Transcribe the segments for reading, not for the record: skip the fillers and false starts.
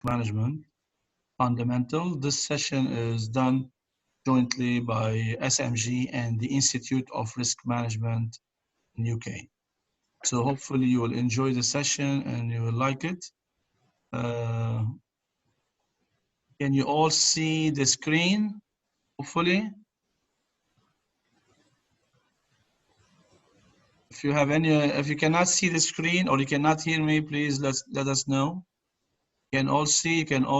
Management Fundamental. This session is done jointly by SMG and the Institute of Risk Management in UK. So hopefully you will enjoy the session and you will like it. Can you all see the screen? Hopefully. If you have any, if you cannot see the screen or you cannot hear me, please let us know. You can all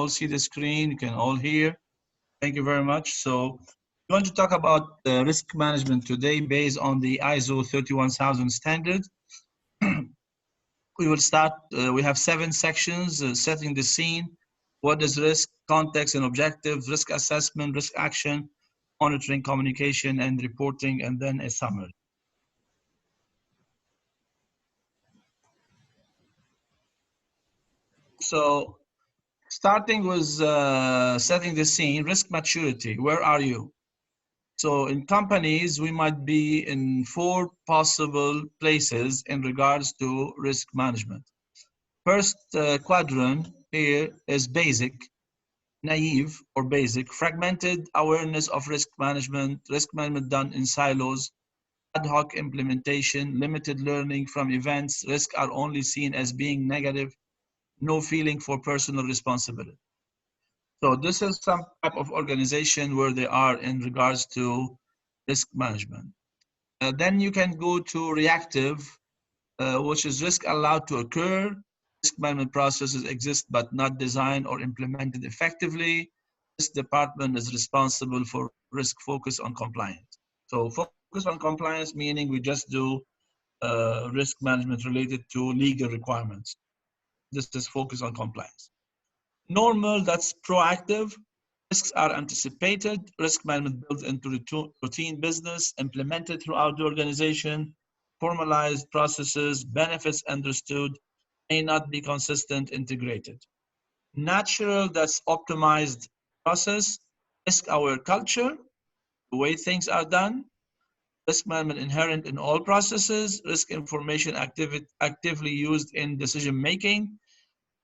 see the screen, you can all hear. Thank you very much. So we want to talk about risk management today based on the ISO 31000 standard. We will start, we have 7 sections, setting the scene, what is risk, context and objectives, risk assessment, risk action, monitoring, communication and reporting, and then a summary. So starting with setting the scene, risk maturity, where are you? So in companies, we might be in 4 possible places in regards to risk management. First quadrant here is basic, naive or basic, fragmented awareness of risk management done in silos, ad hoc implementation, limited learning from events, risks are only seen as being negative, no feeling for personal responsibility. So this is some type of organization where they are in regards to risk management. Then you can go to reactive, which is risk allowed to occur. Risk management processes exist but not designed or implemented effectively. This department is responsible for risk focus on compliance. So focus on compliance, meaning we just do risk management related to legal requirements. This is focus on compliance. Normal, that's proactive. Risks are anticipated. Risk management built into routine business, implemented throughout the organization, formalized processes, benefits understood, may not be consistent, integrated. Natural, that's optimized process. Risk-aware culture, the way things are done. Risk management inherent in all processes. Risk information actively used in decision-making.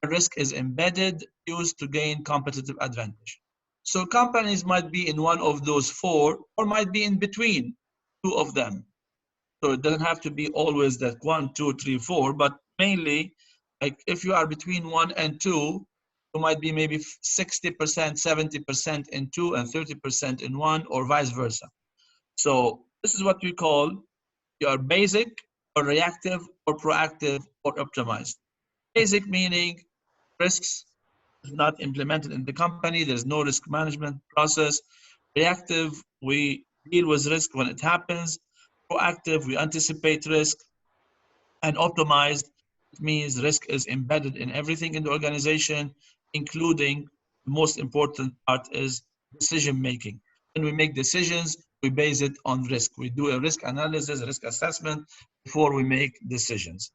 Risk is embedded, used to gain competitive advantage. So companies might be in one of those 4 or might be in between 2 of them. So it doesn't have to be always that 1, 2, 3, 4, but mainly like if you are between 1 and 2, you might be maybe 60%, 70% in 2 and 30% in 1 or vice versa. So this is what we call your basic or reactive or proactive or optimized. Basic meaning risks is not implemented in the company. There's no risk management process. Reactive, we deal with risk when it happens. Proactive, we anticipate risk. And optimized, it means risk is embedded in everything in the organization, including the most important part is decision making. When we make decisions, we base it on risk. We do a risk analysis, risk assessment before we make decisions.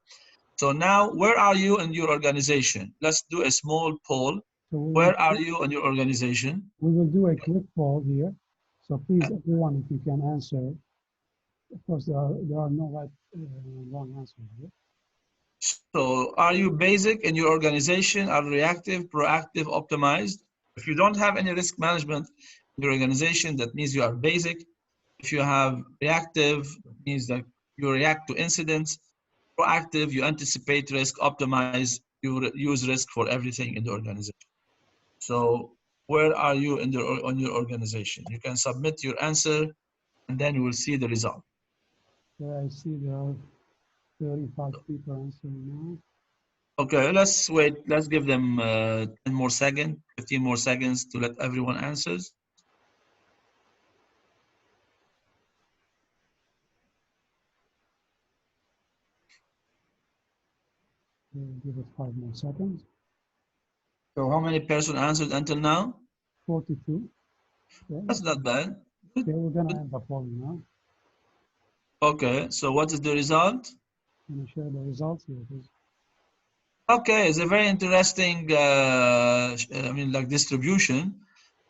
So now, where are you in your organization? Let's do a small poll. So where are you in your organization? We will do a quick poll here. So please, everyone, if you can answer. Of course, there are no right wrong answers here. So are you basic in your organization? Are reactive, proactive, optimized? If you don't have any risk management in your organization, that means you are basic. If you have reactive, that means that you react to incidents. Proactive, you anticipate risk. Optimize, you use risk for everything in the organization. So where are you in on your organization? You can submit your answer and then you will see the result. Yeah, I see there are 35 people answering now. Okay, let's wait. Let's give them 10 more seconds, 15 more seconds to let everyone answers. We'll give it 5 more seconds. So how many persons answered until now? 42. Yeah. That's not bad. Okay, we're going to end the poll now. Okay, so what is the result? I'm going to share the results here, please. Okay, it's a very interesting, distribution.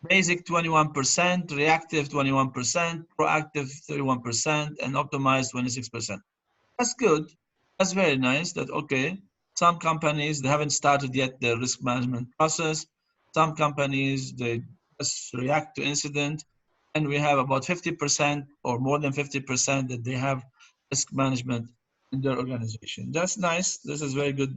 Basic 21%, reactive 21%, proactive 31%, and optimized 26%. That's good. That's very nice. Okay. Some companies, they haven't started yet their risk management process. Some companies, they just react to incident. And we have about 50% or more than 50% that they have risk management in their organization. That's nice. This is very good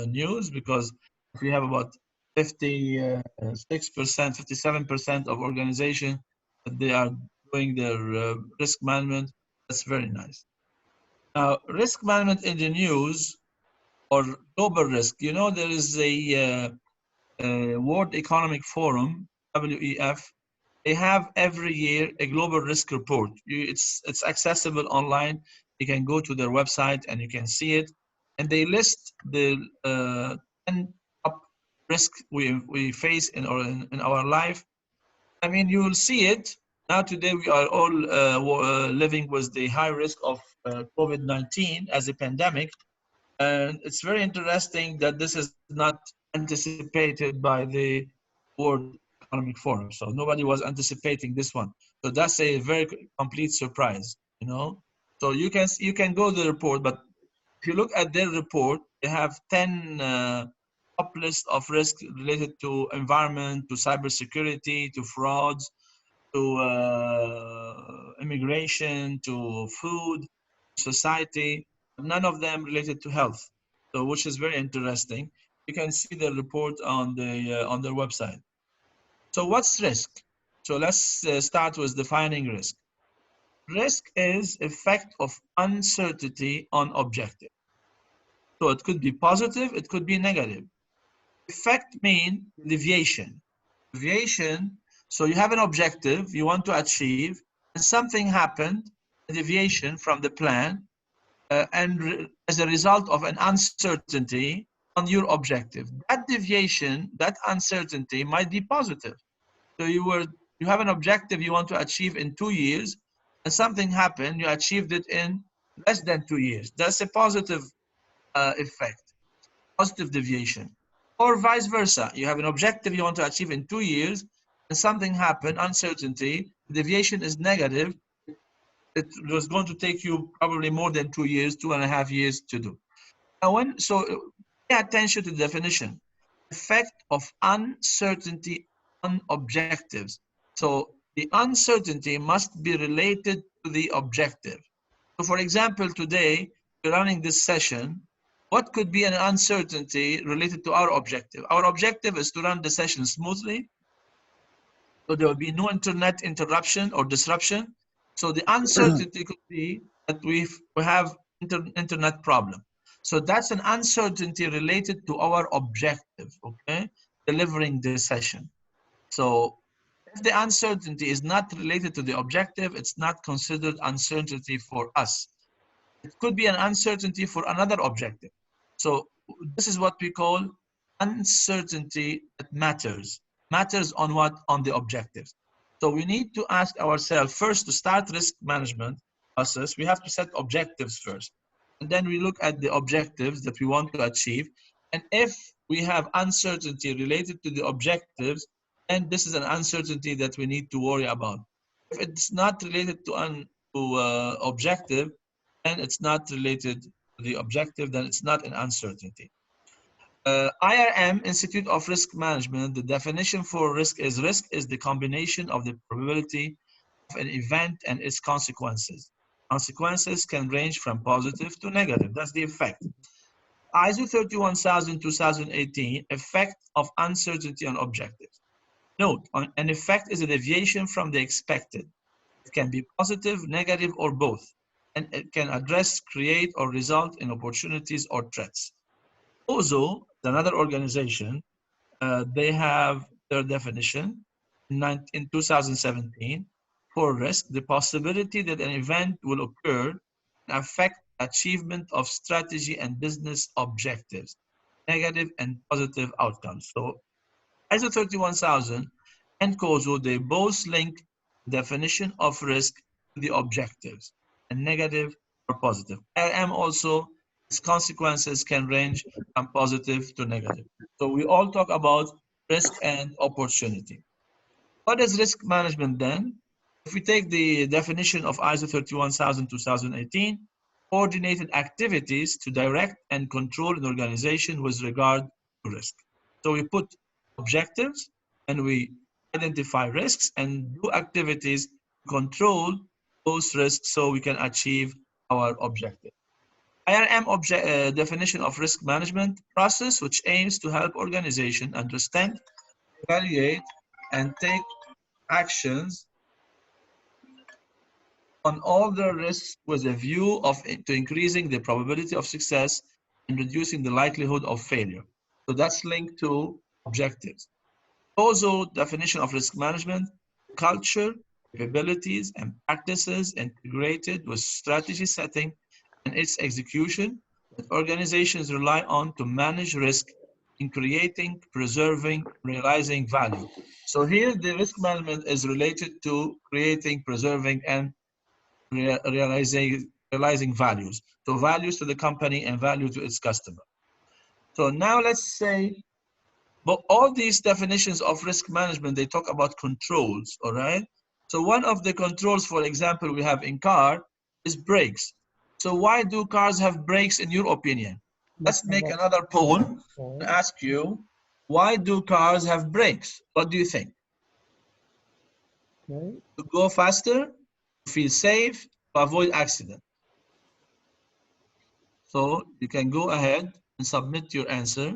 news, because if we have about 56%, 57% of organization that they are doing their risk management, that's very nice. Now, risk management in the news or global risk, you know, there is a World Economic Forum, WEF. They have every year a global risk report. It's accessible online. You can go to their website and you can see it. And they list the 10 top risk we face in our life. I mean, you will see it. Now today we are all living with the high risk of COVID-19 as a pandemic. And it's very interesting that this is not anticipated by the World Economic Forum. So nobody was anticipating this one. So that's a very complete surprise, you know. So you can go to the report, but if you look at their report, they have 10 top list of risks related to environment, to cybersecurity, to frauds, to immigration, to food, society, none of them related to health. So, which is very interesting. You can see the report on their website. So, what's risk? So, let's start with defining risk. Risk is effect of uncertainty on objective. So, it could be positive, it could be negative. Effect mean deviation. Deviation, so you have an objective you want to achieve, and something happened, a deviation from the plan, as a result of an uncertainty on your objective. That deviation, that uncertainty might be positive. So you have an objective you want to achieve in 2 years, and something happened, you achieved it in less than 2 years. That's a positive effect, positive deviation. Or vice versa. You have an objective you want to achieve in 2 years, and something happened, uncertainty, deviation is negative. It was going to take you probably more than 2 years, 2.5 years to do. Now, pay attention to the definition. Effect of uncertainty on objectives. So the uncertainty must be related to the objective. So for example, today, we're running this session. What could be an uncertainty related to our objective? Our objective is to run the session smoothly, so there will be no internet interruption or disruption. So the uncertainty could be that we have internet problem. So that's an uncertainty related to our objective, okay? Delivering the session. So if the uncertainty is not related to the objective, it's not considered uncertainty for us. It could be an uncertainty for another objective. So this is what we call uncertainty that matters. Matters on what? On the objectives. So we need to ask ourselves first, to start risk management process, we have to set objectives first. And then we look at the objectives that we want to achieve. And if we have uncertainty related to the objectives, then this is an uncertainty that we need to worry about. If it's not related to objective, and it's not related to the objective, then it's not an uncertainty. IRM, Institute of Risk Management, the definition for risk is the combination of the probability of an event and its consequences. Consequences can range from positive to negative. That's the effect. ISO 31000-2018, effect of uncertainty on objectives. Note, an effect is a deviation from the expected. It can be positive, negative, or both, and it can address, create, or result in opportunities or threats. COSO, another organization, they have their definition in 2017 for risk, the possibility that an event will occur and affect achievement of strategy and business objectives, negative and positive outcomes. So ISO 31000 and COSO, they both link definition of risk to the objectives, and negative or positive. IRM also, its consequences can range from positive to negative. So we all talk about risk and opportunity. What is risk management then? If we take the definition of ISO 31000-2018, coordinated activities to direct and control an organization with regard to risk. So we put objectives and we identify risks and do activities to control those risks so we can achieve our objective. IRM definition of risk management process, which aims to help organization understand, evaluate, and take actions on all the risks with a view to increasing the probability of success and reducing the likelihood of failure. So that's linked to objectives. COSO definition of risk management: culture, capabilities, and practices integrated with strategy setting and its execution that organizations rely on to manage risk in creating, preserving, realizing value. So here the risk management is related to creating, preserving, and realizing values. So values to the company and value to its customer. So now let's say, but all these definitions of risk management, they talk about controls, all right? So one of the controls, for example, we have in car is brakes. So why do cars have brakes in your opinion? Let's make another poll and ask you, why do cars have brakes? What do you think? Okay. To go faster, to feel safe, to avoid accident. So you can go ahead and submit your answer.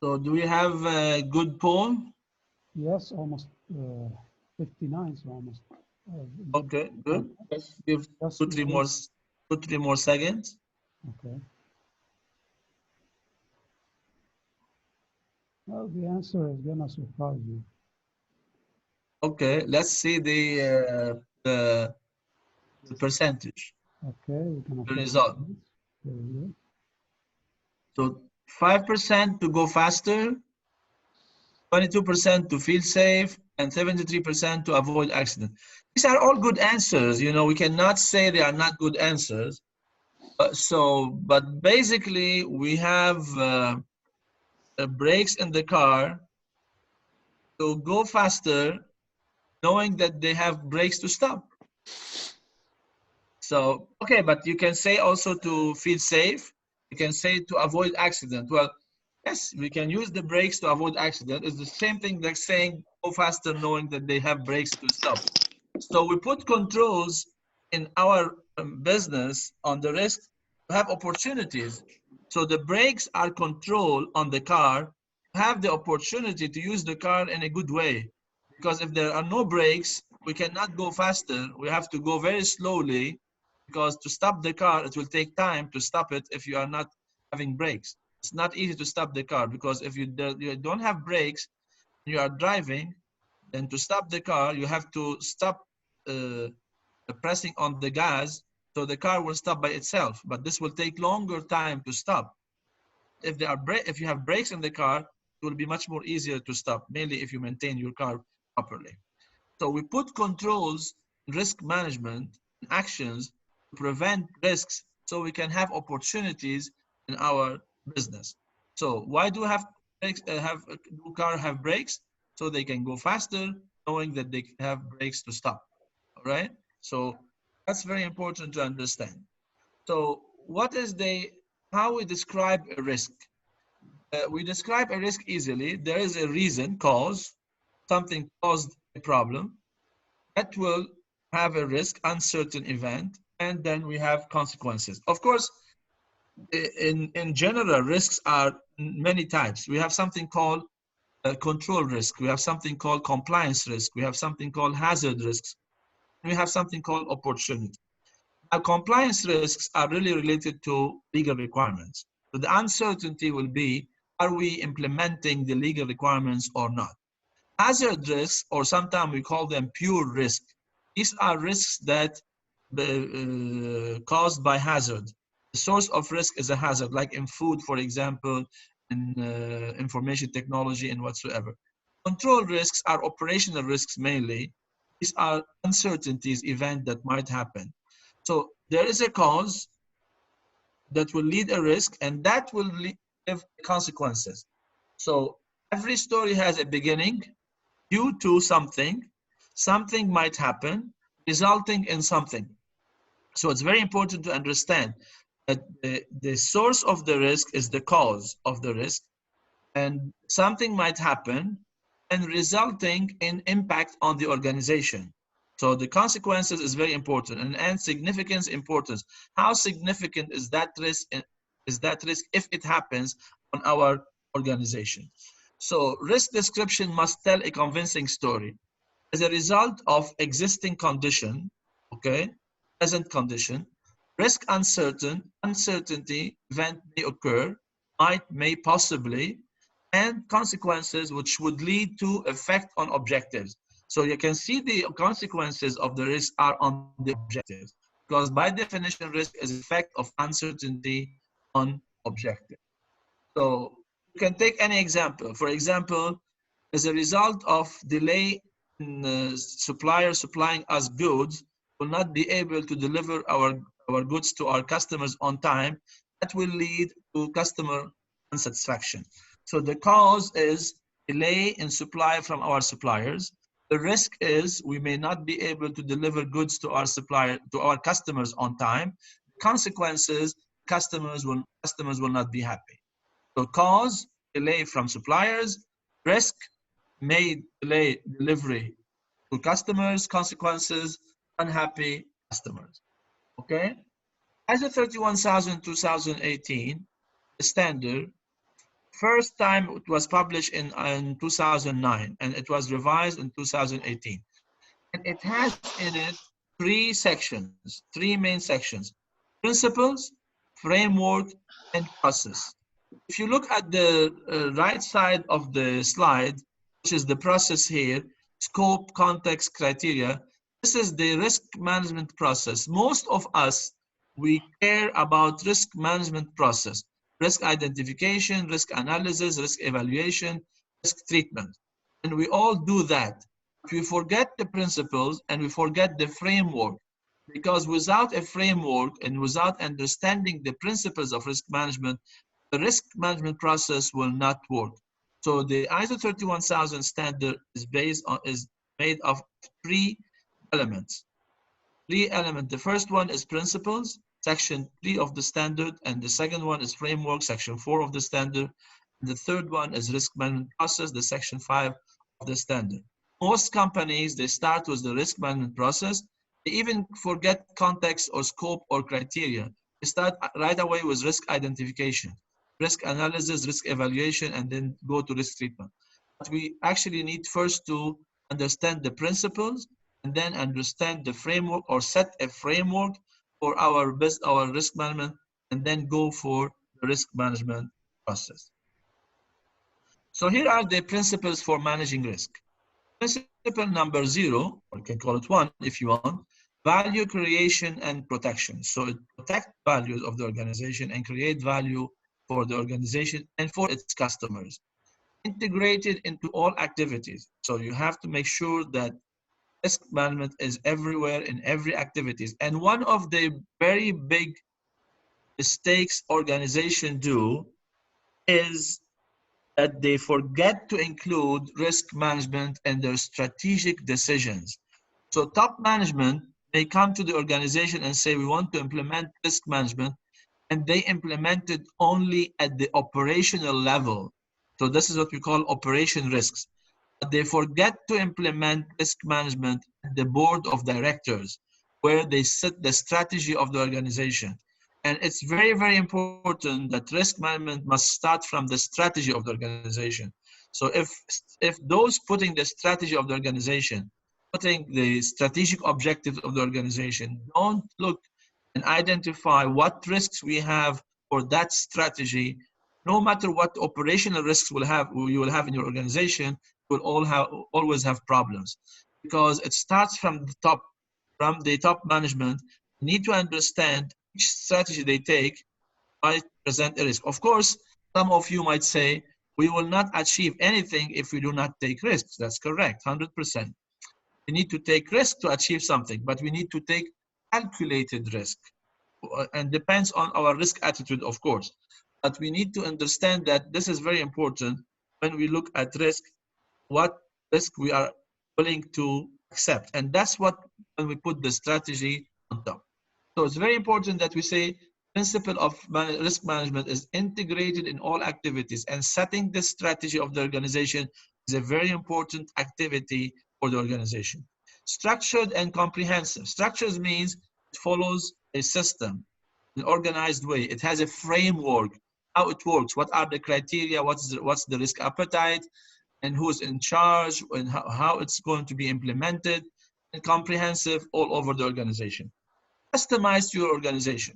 So do we have a good poll? Yes, almost 59, so almost. Okay, good. Let's give two, three more seconds. Okay. Well, the answer is gonna surprise you. Okay, let's see the percentage. Okay, we're gonna The play result. here. So 5% to go faster, 22% to feel safe, and 73% to avoid accident. These are all good answers. You know, we cannot say they are not good answers. But basically, we have brakes in the car to go faster, knowing that they have brakes to stop. So, okay, but you can say also to feel safe. You can say to avoid accident. Well, yes, we can use the brakes to avoid accident. It's the same thing like saying go faster knowing that they have brakes to stop. So we put controls in our business on the risk to have opportunities. So the brakes are control on the car, have the opportunity to use the car in a good way. Because if there are no brakes, we cannot go faster. We have to go very slowly because to stop the car, it will take time to stop it if you are not having brakes. It's not easy to stop the car because if you don't have brakes, you are driving, then to stop the car, you have to stop pressing on the gas, so the car will stop by itself. But this will take longer time to stop. If you have brakes in the car, it will be much more easier to stop, mainly if you maintain your car properly. So we put controls, risk management, actions to prevent risks so we can have opportunities in our business. So why do brakes, do cars have brakes? So they can go faster, knowing that they have brakes to stop. All right. So that's very important to understand. So how we describe a risk? We describe a risk easily. There is a reason, cause, something caused a problem that will have a risk, uncertain event, and then we have consequences. Of course, in general, risks are many types. We have something called control risk. We have something called compliance risk. We have something called hazard risks. We have something called opportunity. Now, compliance risks are really related to legal requirements. So the uncertainty will be, are we implementing the legal requirements or not? Hazard risks, or sometimes we call them pure risk. These are risks that caused by hazard. The source of risk is a hazard, like in food, for example, in information technology and whatsoever. Control risks are operational risks mainly. These are uncertainties, event that might happen. So there is a cause that will lead a risk, and that will give consequences. So every story has a beginning due to something. Something might happen, resulting in something. So it's very important to understand that the source of the risk is the cause of the risk, and something might happen and resulting in impact on the organization. So the consequences is very important, and significance importance. How significant is that risk? Is that risk if it happens on our organization? So risk description must tell a convincing story. As a result of existing condition, okay, present condition, risk uncertainty event may occur, may possibly, and consequences which would lead to effect on objectives. So you can see the consequences of the risk are on the objectives, because by definition, risk is effect of uncertainty on objective. So you can take any example. For example, as a result of delay in supplier supplying us goods, will not be able to deliver our goods to our customers on time, that will lead to customer unsatisfaction. So the cause is delay in supply from our suppliers. The risk is we may not be able to deliver goods to our customers on time. Consequences, customers will not be happy. So cause, delay from suppliers, risk, may delay delivery to customers, consequences, unhappy customers. Okay? ISO 31000 2018, the standard, first time it was published in 2009, and it was revised in 2018. And it has in it three main sections: principles, framework, and process. If you look at the right side of the slide, which is the process here, scope, context, criteria, this is the risk management process. Most of us, we care about risk management process, risk identification, risk analysis, risk evaluation, risk treatment. And we all do that. We forget the principles and we forget the framework, because without a framework and without understanding the principles of risk management, the risk management process will not work. So the ISO 31000 standard is made of three elements. The first one is principles, section 3 of the standard, and the second one is framework, section 4 of the standard. And the third one is risk management process, the section 5 of the standard. Most companies, they start with the risk management process. They even forget context or scope or criteria. They start right away with risk identification, risk analysis, risk evaluation, and then go to risk treatment. But we actually need first to understand the principles and then understand the framework, or set a framework for our risk management, and then go for the risk management process. So here are the principles for managing risk. Principle number 0, or you can call it 1 if you want, value creation and protection. So it protects values of the organization and create value for the organization and for its customers. Integrated into all activities. So you have to make sure that risk management is everywhere in every activities. And one of the very big mistakes organizations do is that they forget to include risk management in their strategic decisions. So top management, they come to the organization and say, we want to implement risk management, and they implement it only at the operational level. So this is what we call operation risks. But they forget to implement risk management at the board of directors, where they set the strategy of the organization. And it's very, very important that risk management must start from the strategy of the organization. So if those putting the strategy of the organization, putting the strategic objectives of the organization, don't look and identify what risks we have for that strategy, no matter what operational risks you will have in your organization, you will always have problems, because it starts from the top management. You need to understand each strategy they take might present a risk. Of course, some of you might say, we will not achieve anything if we do not take risks. That's correct, 100%. We need to take risk to achieve something, but we need to take calculated risk. And depends on our risk attitude, of course. But we need to understand that this is very important when we look at risk, what risk we are willing to accept. And that's what, when we put the strategy on top. So it's very important that we say principle of risk management is integrated in all activities, and setting the strategy of the organization is a very important activity for the organization. Structured and comprehensive. Structures means it follows a system, an organized way. It has a framework, how it works, what are the criteria, what's the risk appetite, and who's in charge, and how it's going to be implemented, and comprehensive all over the organization. Customized to your organization.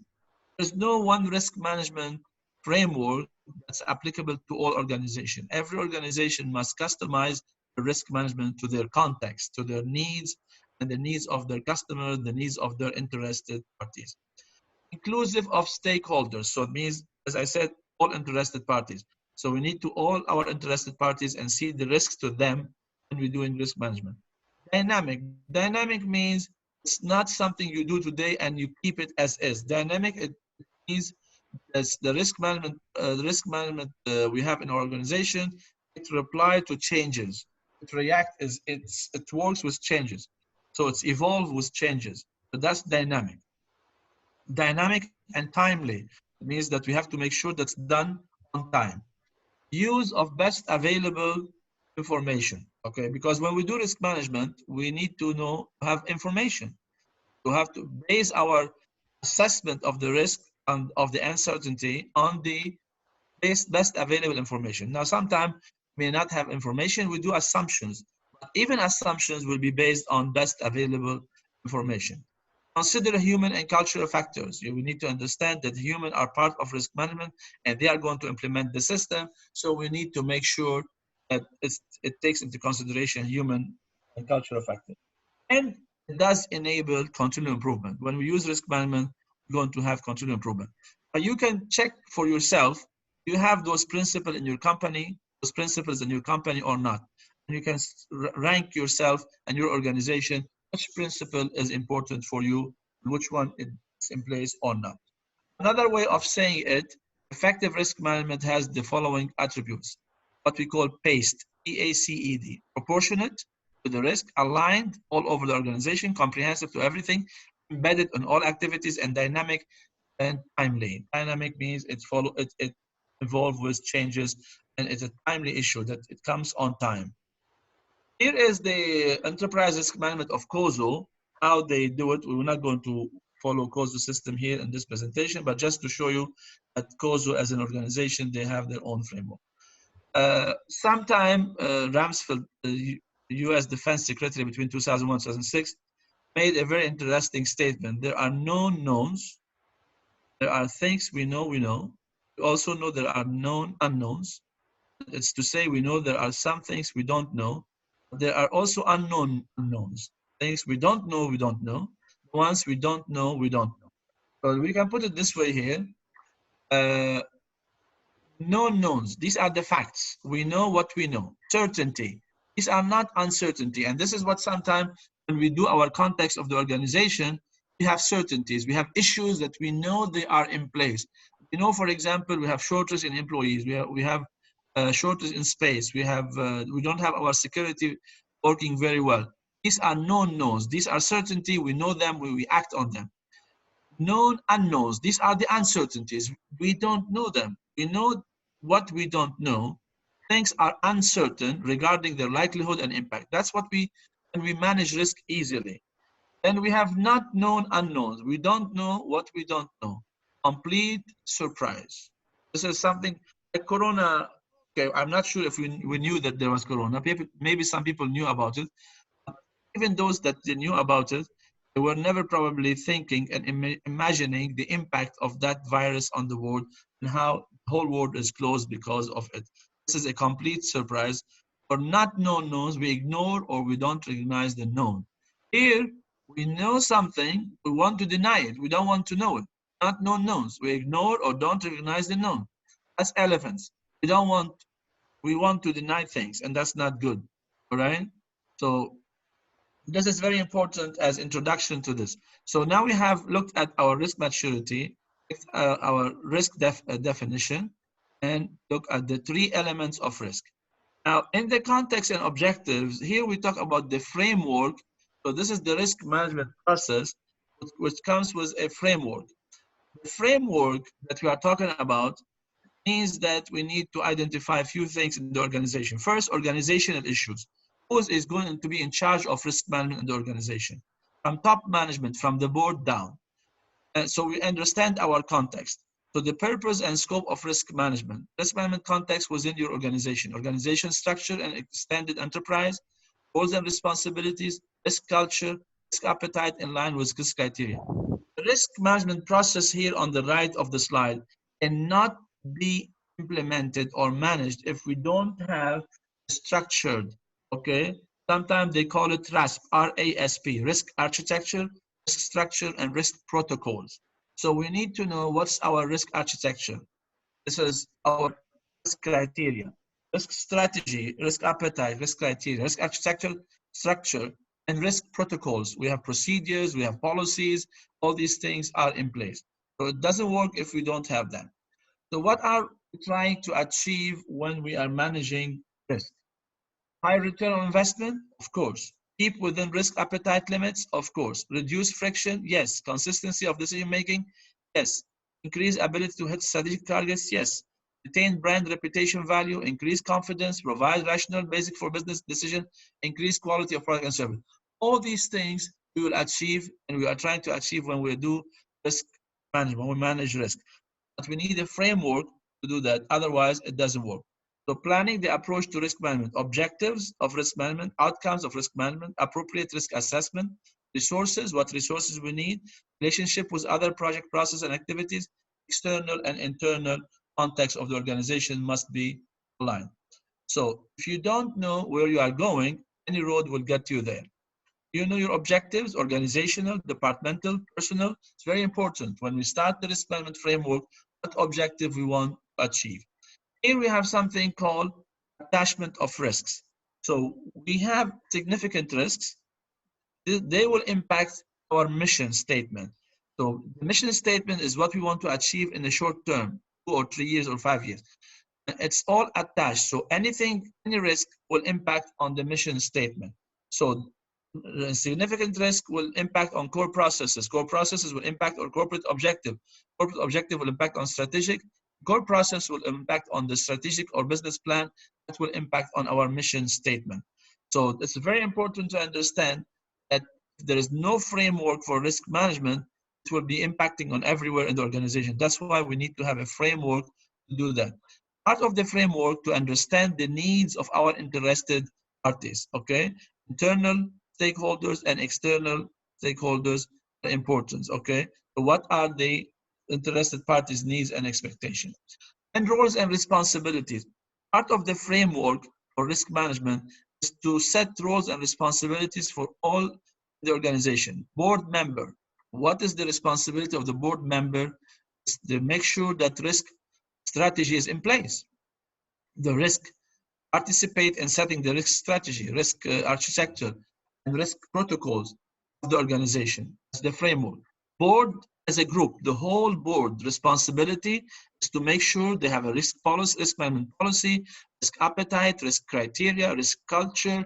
There's no one risk management framework that's applicable to all organizations. Every organization must customize the risk management to their context, to their needs, and the needs of their customers, the needs of their interested parties. Inclusive of stakeholders. So it means, as I said, all interested parties. So we need to all our interested parties and see the risks to them when we're doing risk management. Dynamic. Dynamic means it's not something you do today and you keep it as is. Dynamic, it means as the risk management we have in our organization, it reply to changes. It react as it works with changes. So it's evolve with changes. So that's dynamic. Dynamic and timely. It means that we have to make sure that's done on time. Use of best available information. Okay, because when we do risk management, we need to have information. We have to base our assessment of the risk and of the uncertainty on the best available information. Now, sometimes we may not have information, we do assumptions, but even assumptions will be based on best available information. Consider human and cultural factors. We need to understand that humans are part of risk management and they are going to implement the system. So we need to make sure that it takes into consideration human and cultural factors. And it does enable continuous improvement. When we use risk management, we're going to have continuous improvement. But you can check for yourself, you have those principles in your company, or not. And you can rank yourself and your organization, which principle is important for you, and which one is in place or not. Another way of saying it, effective risk management has the following attributes, what we call PACED, P-A-C-E-D, proportionate to the risk, aligned all over the organization, comprehensive to everything, embedded in all activities, and dynamic and timely. Dynamic means it evolves with changes, and it's a timely issue that it comes on time. Here is the enterprise risk management of COSO, how they do it. We're not going to follow COSO system here in this presentation, but just to show you that COSO as an organization, they have their own framework. Sometime Rumsfeld, the US Defense Secretary between 2001 and 2006, made a very interesting statement. There are known knowns. There are things we know. We also know there are known unknowns. It's to say we know there are some things we don't know. There are also unknown unknowns. Things we don't know, we don't know. The ones we don't know, we don't know. So we can put it this way here. Known knowns, these are the facts. We know what we know. Certainty, these are not uncertainty. And this is what sometimes when we do our context of the organization, we have certainties. We have issues that we know they are in place. You know, for example, we have shortage in employees. We have shortage in space. We don't have our security working very well. These are known knowns. These are certainty. We know them. We act on them. Known unknowns. These are the uncertainties. We don't know them. We know what we don't know. Things are uncertain regarding their likelihood and impact. That's what when we manage risk easily. Then we have not known unknowns. We don't know what we don't know. Complete surprise. This is something like Corona. Okay, I'm not sure if we knew that there was Corona. Maybe some people knew about it. Even those that they knew about it, they were never probably thinking and imagining the impact of that virus on the world and how the whole world is closed because of it. This is a complete surprise. For not known knowns, we ignore or we don't recognize the known. Here, we know something, we want to deny it. We don't want to know it. not known knowns. We ignore or don't recognize the known. That's elephants. We want to deny things, and that's not good. All right. So this is very important as introduction to this. So now we have looked at our risk maturity, our risk definition, and look at the three elements of risk. Now, in the context and objectives, here we talk about the framework. So this is the risk management process, which comes with a framework. The framework that we are talking about means that we need to identify a few things in the organization. First, organizational issues. Who is going to be in charge of risk management in the organization? From top management, from the board down. And so we understand our context. So the purpose and scope of risk management. Risk management context within your organization. Organization structure and extended enterprise. Roles and responsibilities. Risk culture. Risk appetite in line with risk criteria. The risk management process here on the right of the slide cannot be implemented or managed if we don't have structured, okay? Sometimes they call it RASP, R-A-S-P, risk architecture, risk structure, and risk protocols. So we need to know what's our risk architecture. This is our risk criteria, risk strategy, risk appetite, risk criteria, risk architecture, structure, and risk protocols. We have procedures, we have policies, all these things are in place. So it doesn't work if we don't have them. So what are we trying to achieve when we are managing risk? High return on investment, of course. Keep within risk appetite limits, of course. Reduce friction, yes. Consistency of decision making, yes. Increase ability to hit strategic targets, yes. Retain brand reputation value, increase confidence, provide rational basic for business decision, increase quality of product and service. All these things we will achieve, and we are trying to achieve when we do risk management, when we manage risk. But we need a framework to do that, otherwise it doesn't work. So planning the approach to risk management, objectives of risk management, outcomes of risk management, appropriate risk assessment, resources, what resources we need, relationship with other project process and activities, external and internal context of the organization must be aligned. So if you don't know where you are going, any road will get you there. You know your objectives, organizational, departmental, personal. It's very important when we start the risk management framework, what objective we want to achieve. Here we have something called attachment of risks. So we have significant risks. They will impact our mission statement. So the mission statement is what we want to achieve in the short term, 2 or 3 years or 5 years. It's all attached. So anything, any risk will impact on the mission statement. So significant risk will impact on core processes. Core processes will impact on corporate objective. Corporate objective will impact on strategic. Core process will impact on the strategic or business plan. That will impact on our mission statement. So it's very important to understand that if there is no framework for risk management, it will be impacting on everywhere in the organization. That's why we need to have a framework to do that. Part of the framework to understand the needs of our interested parties, okay? Internal stakeholders and external stakeholders are important, okay? So what are the interested parties' needs and expectations? And roles and responsibilities. Part of the framework for risk management is to set roles and responsibilities for all the organization. Board member. What is the responsibility of the board member? Is to make sure that risk strategy is in place. The risk participate in setting the risk strategy, risk architecture, and risk protocols of the organization as the framework. Board as a group, the whole board responsibility is to make sure they have a risk policy, risk management policy, risk appetite, risk criteria, risk culture,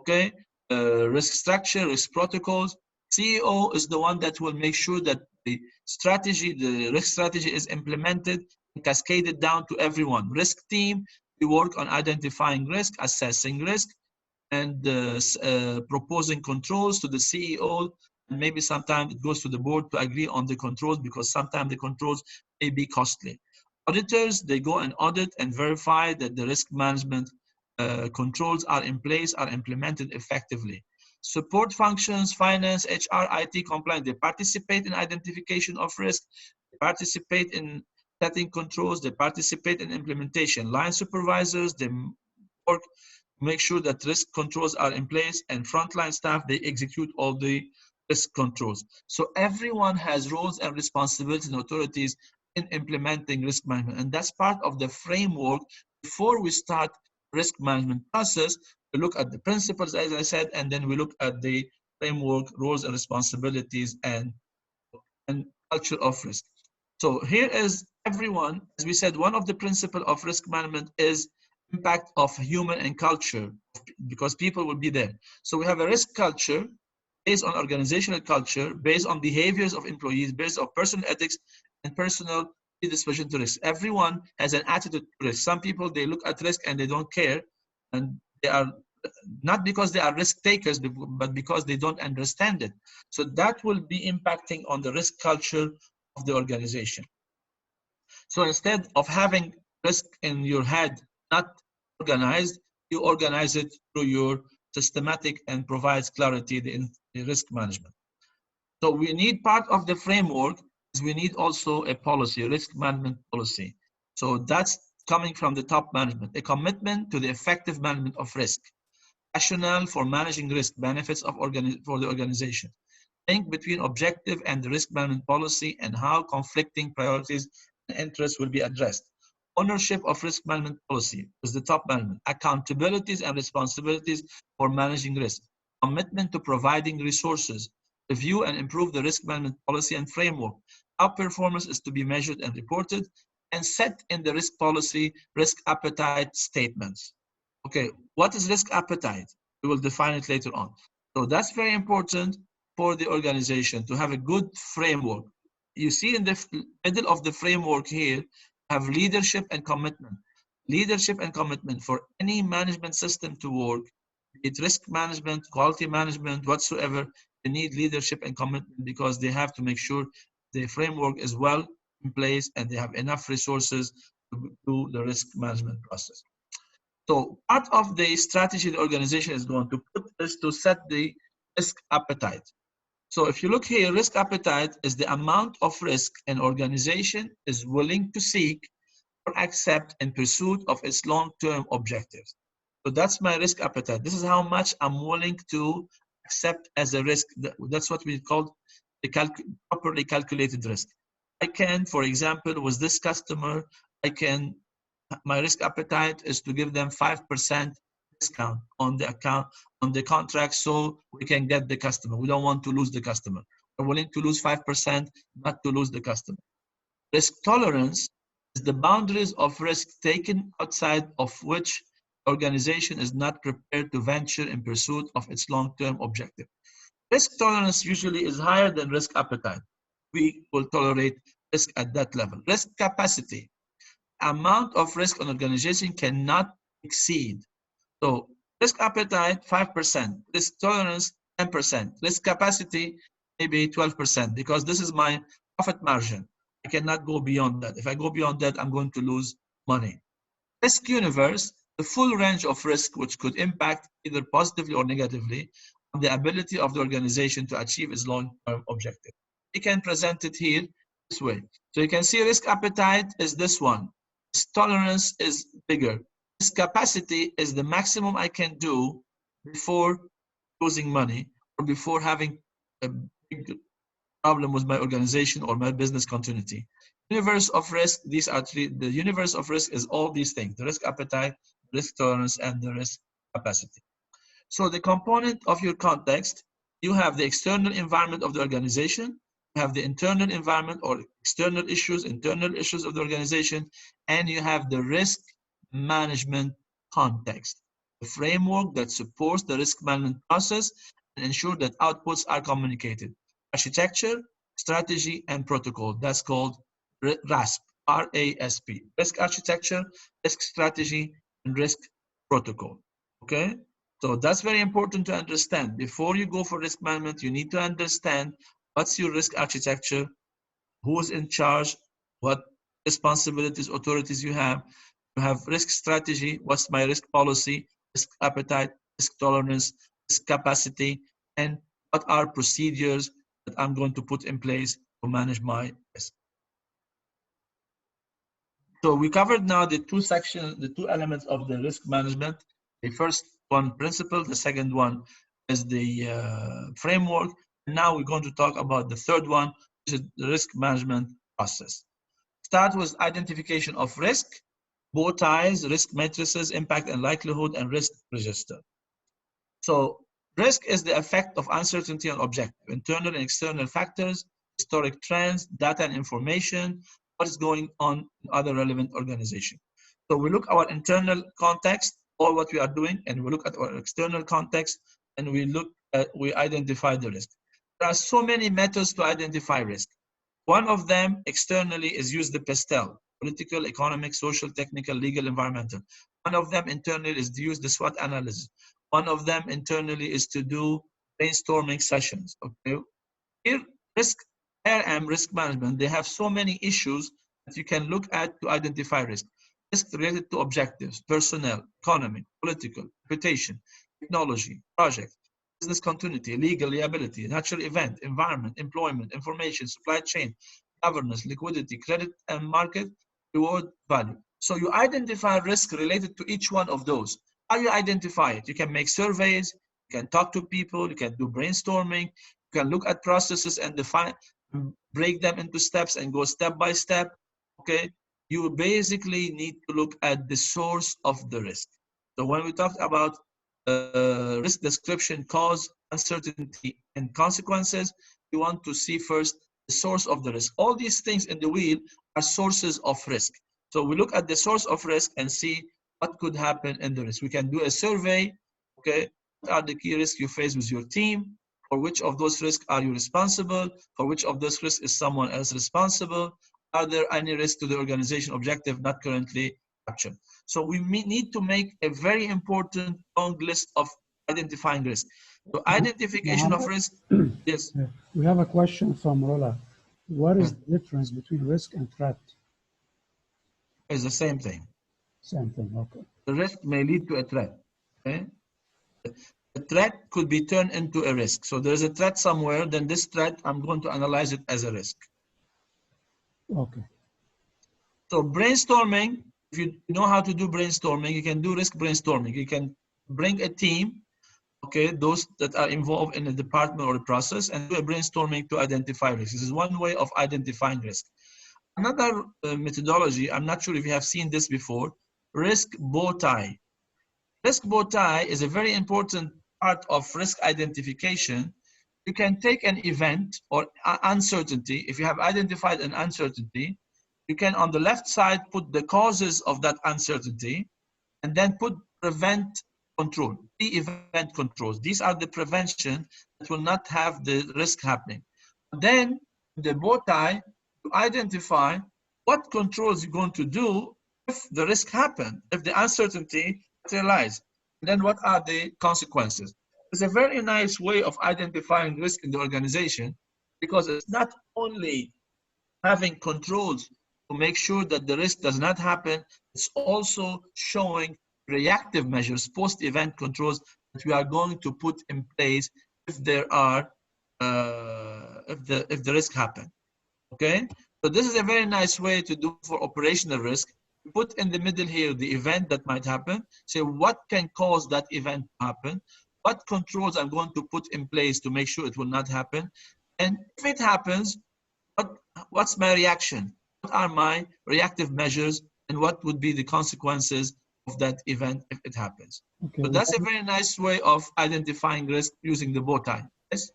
okay, risk structure, risk protocols. CEO is the one that will make sure that the strategy, the risk strategy is implemented and cascaded down to everyone. Risk team, we work on identifying risk, assessing risk, and proposing controls to the CEO. And maybe sometimes it goes to the board to agree on the controls because sometimes the controls may be costly. Auditors, they go and audit and verify that the risk management controls are in place, are implemented effectively. Support functions, finance, HR, IT, compliance, they participate in identification of risk, they participate in setting controls, they participate in implementation. Line supervisors, they work to make sure that risk controls are in place, and frontline staff, they execute all the risk controls. So everyone has roles and responsibilities and authorities in implementing risk management. And that's part of the framework before we start risk management process. We look at the principles, as I said, and then we look at the framework, roles and responsibilities, and culture of risk. So here is everyone, as we said, one of the principles of risk management is impact of human and culture, because people will be there. So we have a risk culture based on organizational culture, based on behaviors of employees, based on personal ethics and personal predisposition to risk. Everyone has an attitude to risk. Some people, they look at risk and they don't care, and they are not because they are risk takers, but because they don't understand it. So that will be impacting on the risk culture of the organization. So instead of having risk in your head, not organized, you organize it through your systematic and provides clarity in the risk management. So we need part of the framework is we need also a policy, a risk management policy. So that's coming from the top management, a commitment to the effective management of risk, rationale for managing risk, benefits of for the organization, link between objective and the risk management policy, and how conflicting priorities and interests will be addressed. Ownership of risk management policy is the top management. Accountabilities and responsibilities for managing risk. Commitment to providing resources. Review and improve the risk management policy and framework. How performance is to be measured and reported, and set in the risk policy risk appetite statements. Okay, what is risk appetite? We will define it later on. So that's very important for the organization to have a good framework. You see in the middle of the framework here, have leadership and commitment. Leadership and commitment for any management system to work, be it risk management, quality management, whatsoever, they need leadership and commitment because they have to make sure the framework is well in place and they have enough resources to do the risk management process. So part of the strategy the organization is going to put is to set the risk appetite. So if you look here, risk appetite is the amount of risk an organization is willing to seek or accept in pursuit of its long-term objectives. So that's my risk appetite. This is how much I'm willing to accept as a risk. That's what we call the properly calculated risk. I can, for example, with this customer, my risk appetite is to give them 5% discount on the account, on the contract, so we can get the customer. We don't want to lose the customer. We're willing to lose 5%, not to lose the customer. Risk tolerance is the boundaries of risk taken outside of which organization is not prepared to venture in pursuit of its long-term objective. Risk tolerance usually is higher than risk appetite. We will tolerate risk at that level. Risk capacity, amount of risk an organization cannot exceed. So risk appetite, 5%, risk tolerance, 10%, risk capacity, maybe 12%, because this is my profit margin. I cannot go beyond that. If I go beyond that, I'm going to lose money. Risk universe, the full range of risk which could impact either positively or negatively on the ability of the organization to achieve its long-term objective. We can present it here this way. So you can see risk appetite is this one. Risk tolerance is bigger. Risk capacity is the maximum I can do before losing money or before having a big problem with my organization or my business continuity. Universe of risk, these are three. The universe of risk is all these things: the risk appetite, risk tolerance, and the risk capacity. So the component of your context, you have the external environment of the organization, you have the internal environment or external issues, internal issues of the organization, and you have the risk management context, the framework that supports the risk management process and ensure that outputs are communicated. Architecture, strategy, and protocol. That's called RASP, R-A-S-P. Risk architecture, risk strategy, and risk protocol. Okay? So that's very important to understand. Before you go for risk management, you need to understand what's your risk architecture, who's in charge, what responsibilities, authorities you have. You have risk strategy, what's my risk policy, risk appetite, risk tolerance, risk capacity, and what are procedures that I'm going to put in place to manage my risk. So we covered now the two sections, the two elements of the risk management. The first one, principle. The second one is the framework. Now we're going to talk about the third one, which is the risk management process. Start with identification of risk, bow ties, risk matrices, impact and likelihood, and risk register. So risk is the effect of uncertainty on objective, internal and external factors, historic trends, data and information, what is going on in other relevant organizations. So we look at our internal context, or what we are doing, and we look at our external context, and we identify the risk. There are so many methods to identify risk. One of them externally is use the PESTEL, political, economic, social, technical, legal, environmental. One of them internally is to use the SWOT analysis. One of them internally is to do brainstorming sessions. Okay, here risk ARM, risk management, they have so many issues that you can look at to identify risk. Risk related to objectives, personnel, economic, political, reputation, technology, project, business continuity, legal liability, natural event, environment, employment, information, supply chain, governance, liquidity, credit and market, reward, value. So you identify risk related to each one of those. How you identify it? You can make surveys, you can talk to people, you can do brainstorming, you can look at processes and define, break them into steps and go step by step. Okay, you basically need to look at the source of the risk. So when we talked about risk description, cause, uncertainty, and consequences, you want to see first the source of the risk. All these things in the wheel are sources of risk. So we look at the source of risk and see what could happen in the risk. We can do a survey. Okay, what are the key risks you face with your team? For which of those risks are you responsible? For which of those risks is someone else responsible? Are there any risks to the organization objective not currently captured? So we need to make a very important long list of identifying risk. So identification of Mohammed, risk, yes, we have a question from Rola. What yeah, is the difference between risk and threat? is the same thing. Same thing, okay. The risk may lead to a threat. Okay? The threat could be turned into a risk. So there's a threat somewhere, then this threat, I'm going to analyze it as a risk. Okay. So brainstorming, if you know how to do brainstorming, you can do risk brainstorming. You can bring a team, okay, those that are involved in a department or a process, and do a brainstorming to identify risk. This is one way of identifying risk. Another methodology, I'm not sure if you have seen this before, risk bow tie. Risk bow tie is a very important part of risk identification. You can take an event or uncertainty. If you have identified an uncertainty, you can on the left side put the causes of that uncertainty and then put prevent control, pre-event controls. These are the prevention that will not have the risk happening. Then the bow tie, to identify what controls you're going to do if the risk happen, if the uncertainty materialize. Then what are the consequences? It's a very nice way of identifying risk in the organization because it's not only having controls to make sure that the risk does not happen, it's also showing reactive measures, post-event controls that we are going to put in place if there are if the risk happen. Okay, so this is a very nice way to do for operational risk. Put in the middle here the event that might happen. Say what can cause that event to happen. What controls I'm going to put in place to make sure it will not happen. And if it happens, what's my reaction? What are my reactive measures and what would be the consequences of that event if it happens? Okay. So that's a very nice way of identifying risk using the bow tie. Yes?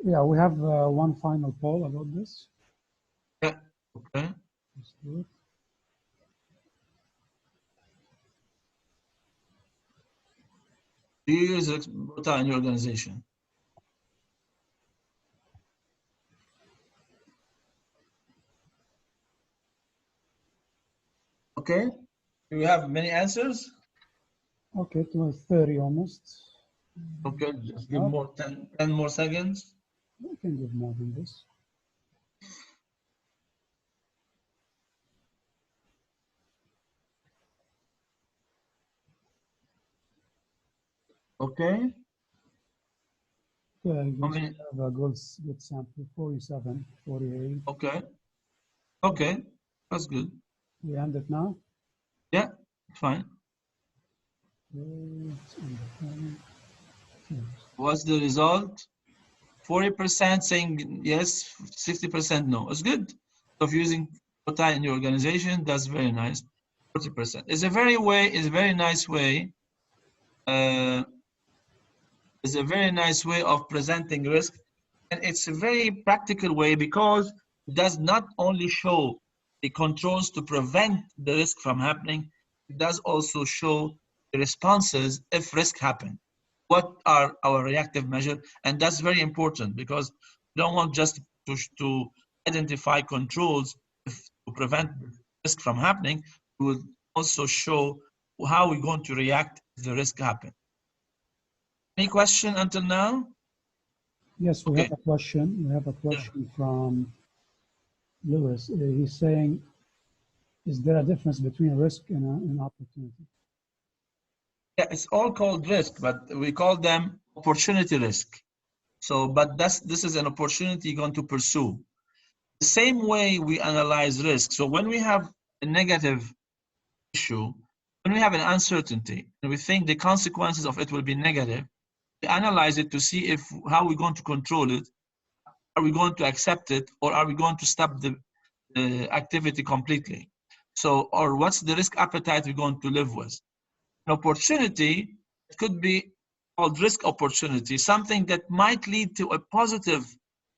Yeah, we have one final poll about this. Yeah. Okay. Let's do it. Do you use bow tie in your organization? Okay. Do you have many answers? Okay, it was 30 almost. Okay, just give more 10 more seconds. We can give more than this. Okay. Yeah, I mean, have a good sample, 47, 48. okay. Okay. That's good. We end it now. Yeah, fine. What's the result? 40% saying yes, 60% no. It's good. So if you're using quota in your organization, that's very nice. 40%. It's a very nice way. Uh, it's a very nice way of presenting risk, and it's a very practical way because it does not only show the controls to prevent the risk from happening, it does also show the responses if risk happen. What are our reactive measures? And that's very important because we don't want just to identify controls to prevent risk from happening. We will also show how we're going to react if the risk happens. Any question until now? Yes, we Okay. have a question. We have a question from Lewis. He's saying, is there a difference between risk and opportunity? Yeah, it's all called risk, but we call them opportunity risk. So, but this is an opportunity you're going to pursue. The same way we analyze risk. So when we have a negative issue, when we have an uncertainty, and we think the consequences of it will be negative, we analyze it to see if how we're going to control it. Are we going to accept it, or are we going to stop the activity completely? So, or what's the risk appetite we're going to live with? An opportunity, it could be called risk opportunity, something that might lead to a positive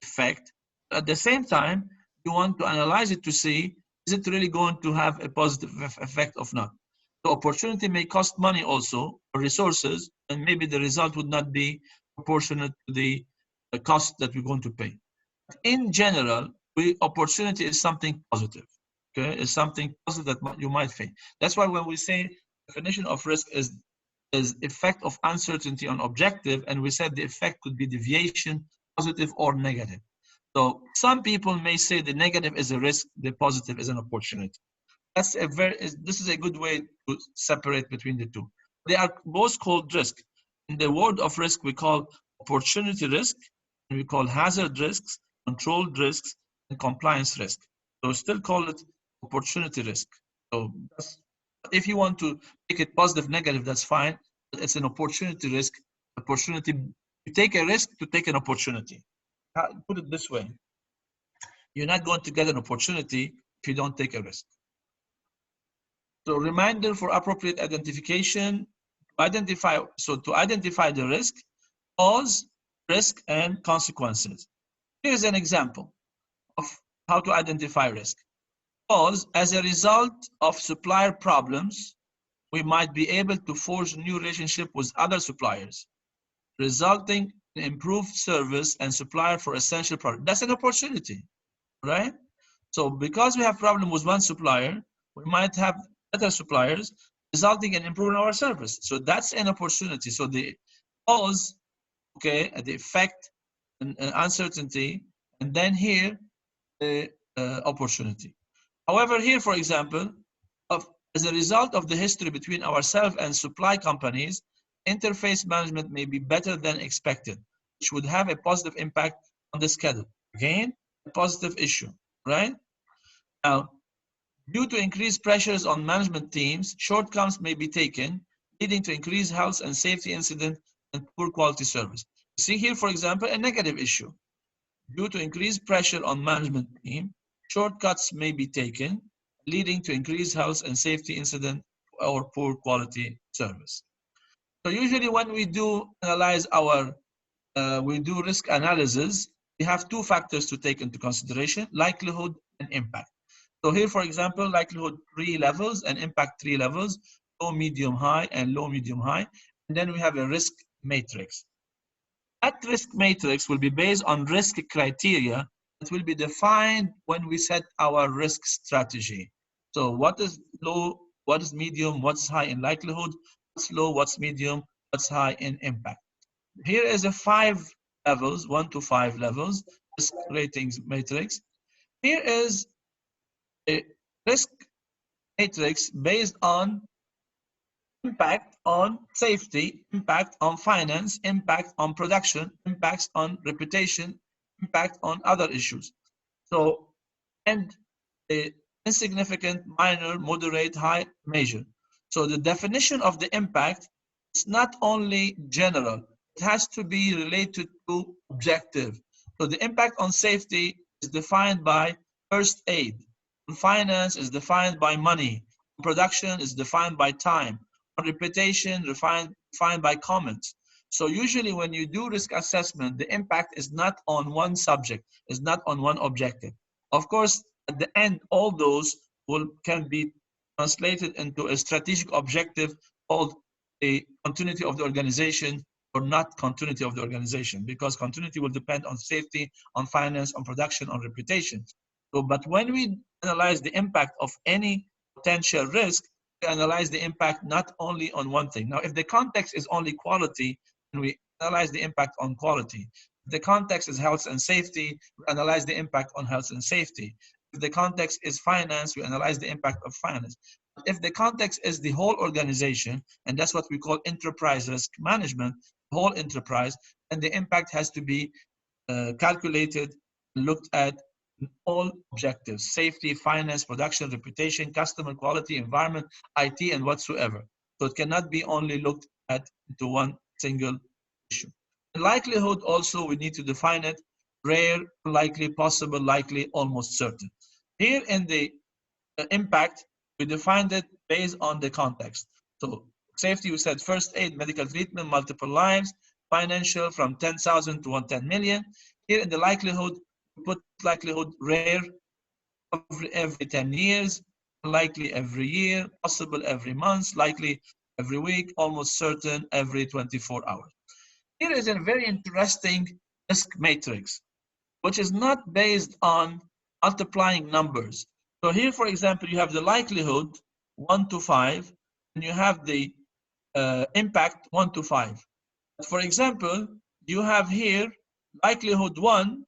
effect. At the same time, you want to analyze it to see, is it really going to have a positive effect or not? The opportunity may cost money also, or resources, and maybe the result would not be proportionate to the cost that we're going to pay. In general, opportunity is something positive. Okay, it's something positive that you might face. That's why when we say definition of risk is effect of uncertainty on objective, and we said the effect could be deviation, positive or negative. So some people may say the negative is a risk, the positive is an opportunity. This is a good way to separate between the two. They are both called risk. In the world of risk, we call opportunity risk, and we call hazard risks, controlled risks, and compliance risk. So still call it opportunity risk. So if you want to make it positive, negative, that's fine. But it's an opportunity risk. Opportunity, you take a risk to take an opportunity. Put it this way. You're not going to get an opportunity if you don't take a risk. So reminder for appropriate identification, to identify the risk, cause, risk, and consequences. Here's an example of how to identify risk. Cause, as a result of supplier problems, we might be able to forge new relationship with other suppliers, resulting in improved service and supplier for essential products. That's an opportunity, right? So because we have problem with one supplier, we might have better suppliers, resulting in improving our service. So that's an opportunity. So the cause, okay, the effect and uncertainty, and then here the opportunity. However, here, for example, as a result of the history between ourselves and supply companies, interface management may be better than expected, which would have a positive impact on the schedule. Again, a positive issue, right? Now, due to increased pressures on management teams, shortcuts may be taken, leading to increased health and safety incidents and poor quality service. You see here, for example, a negative issue. Due to increased pressure on management team, shortcuts may be taken, leading to increased health and safety incident or poor quality service. So usually when we do analyze we do risk analysis, we have two factors to take into consideration, likelihood and impact. So here, for example, likelihood 3 levels and impact 3 levels, low, medium, high, and low, medium, high. And then we have a risk matrix. That risk matrix will be based on risk criteria that will be defined when we set our risk strategy. So what is low, what is medium, what's high in likelihood, what's low, what's medium, what's high in impact. Here is a 5 levels, 1 to 5 levels, risk ratings matrix. Here is a risk matrix based on impact on safety, impact on finance, impact on production, impacts on reputation, impact on other issues. So, and a insignificant, minor, moderate, high, major. So the definition of the impact is not only general, it has to be related to objective. So the impact on safety is defined by first aid. On finance is defined by money. On production is defined by time. On reputation, defined by comments. So usually when you do risk assessment, the impact is not on one subject, is not on one objective. Of course, at the end, all those can be translated into a strategic objective called the continuity of the organization or not continuity of the organization, because continuity will depend on safety, on finance, on production, on reputation. So, but when we analyze the impact of any potential risk, we analyze the impact not only on one thing. Now, if the context is only quality, then we analyze the impact on quality. If the context is health and safety, we analyze the impact on health and safety. If the context is finance, we analyze the impact of finance. If the context is the whole organization, and that's what we call enterprise risk management, the whole enterprise, and the impact has to be calculated, looked at all objectives: safety, finance, production, reputation, customer quality, environment, IT, and whatsoever. So it cannot be only looked at into one single issue. The likelihood also, we need to define it: rare, likely, possible, likely, almost certain. Here in the impact, we defined it based on the context. So safety, we said first aid, medical treatment, multiple lives; financial, from 10,000 to 110 million. Here in the likelihood, we put likelihood rare every 10 years, likely every year, possible every month, likely every week, almost certain every 24 hours. Here is a very interesting risk matrix, which is not based on multiplying numbers. So here, for example, you have the likelihood 1 to 5, and you have the impact 1 to 5. For example, you have here likelihood 1,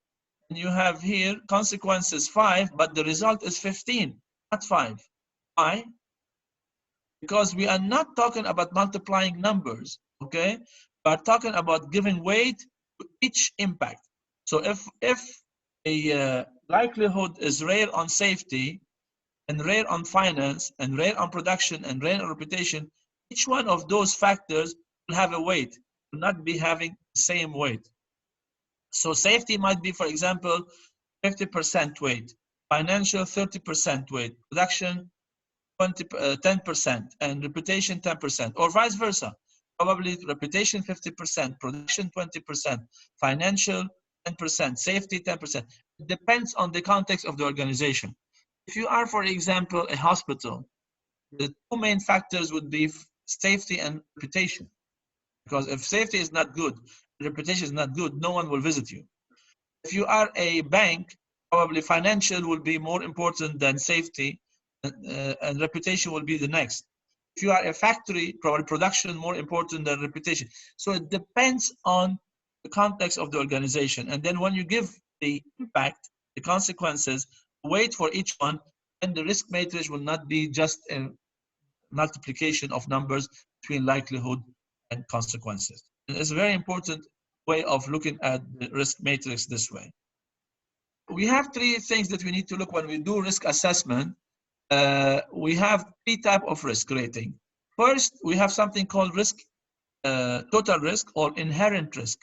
and you have here consequences 5, but the result is 15, not 5. Why? Because we are not talking about multiplying numbers, okay? We are talking about giving weight to each impact. So if a likelihood is rare on safety, and rare on finance, and rare on production, and rare on reputation, each one of those factors will have a weight, will not be having the same weight. So safety might be, for example, 50% weight, financial 30% weight, production 10%, and reputation 10%, or vice versa. Probably reputation 50%, production 20%, financial 10%, safety 10%. It depends on the context of the organization. If you are, for example, a hospital, the two main factors would be safety and reputation. Because if safety is not good, reputation is not good, no one will visit you. If you are a bank, probably financial will be more important than safety, and reputation will be the next. If you are a factory, probably production more important than reputation. So it depends on the context of the organization. And then when you give the impact, the consequences, weight for each one, and the risk matrix will not be just a multiplication of numbers between likelihood and consequences. And it's a very important way of looking at the risk matrix this way. We have three things that we need to look when we do risk assessment. We have three types of risk rating. First, we have something called risk, total risk or inherent risk.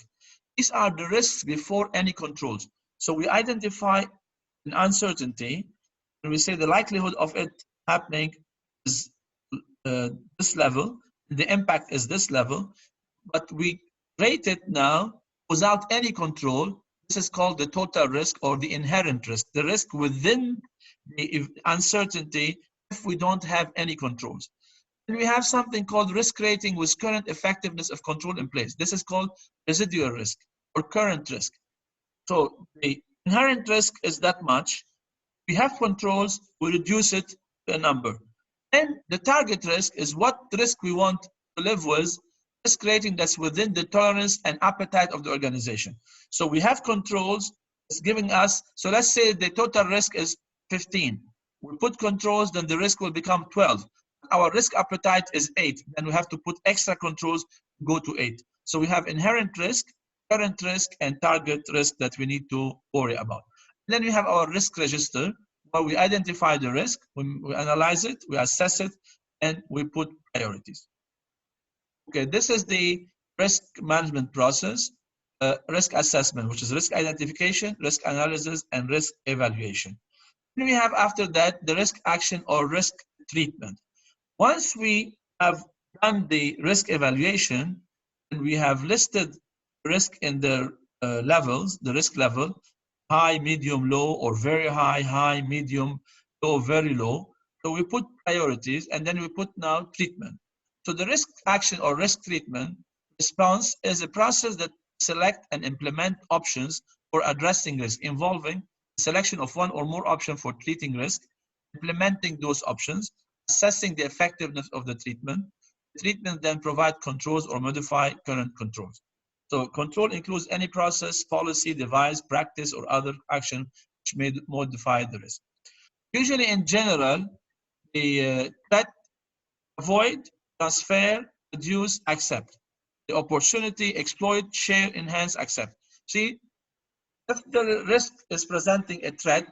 These are the risks before any controls. So we identify an uncertainty, and we say the likelihood of it happening is this level, the impact is this level, but we rate it now without any control. This is called the total risk or the inherent risk, the risk within the uncertainty if we don't have any controls. And we have something called risk rating with current effectiveness of control in place. This is called residual risk or current risk. So the inherent risk is that much. We have controls, we reduce it to a number. Then the target risk is what risk we want to live with, risk rating that's within the tolerance and appetite of the organization. So we have controls, it's giving us, so let's say the total risk is 15. We put controls, then the risk will become 12. Our risk appetite is 8. Then we have to put extra controls, go to 8. So we have inherent risk, current risk, and target risk that we need to worry about. Then we have our risk register, where we identify the risk, we analyze it, we assess it, and we put priorities. Okay, this is the risk management process, risk assessment, which is risk identification, risk analysis, and risk evaluation. Then we have after that the risk action or risk treatment. Once we have done the risk evaluation and we have listed risk in their levels, the risk level, high, medium, low, or very high, high, medium, low, very low. So we put priorities and then we put now treatment. So the risk action or risk treatment response is a process that select and implement options for addressing risk involving the selection of one or more options for treating risk, implementing those options, assessing the effectiveness of the treatment. The treatment then provide controls or modify current controls. So control includes any process, policy, device, practice, or other action which may modify the risk. Usually in general, the threat, avoid, transfer, reduce, accept. The opportunity, exploit, share, enhance, accept. See, if the risk is presenting a threat,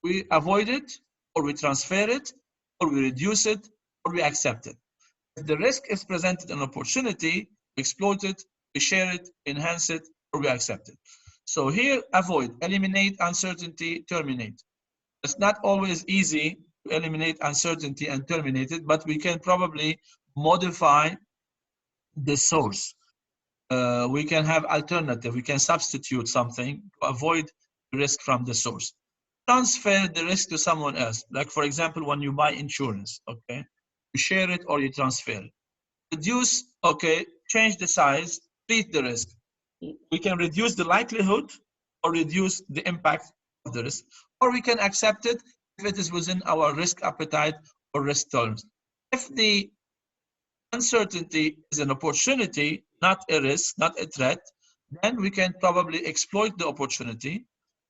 we avoid it, or we transfer it, or we reduce it, or we accept it. If the risk is presented an opportunity, we exploit it, we share it, enhance it, or we accept it. So here, avoid, eliminate uncertainty, terminate. It's not always easy to eliminate uncertainty and terminate it, but we can probably modify the source. We can have alternative, we can substitute something to avoid risk from the source. Transfer the risk to someone else. Like for example, when you buy insurance, okay, you share it or you transfer it. Reduce, okay, change the size, treat the risk. We can reduce the likelihood or reduce the impact of the risk, or we can accept it if it is within our risk appetite or risk tolerance. If the uncertainty is an opportunity, not a risk, not a threat, then we can probably exploit the opportunity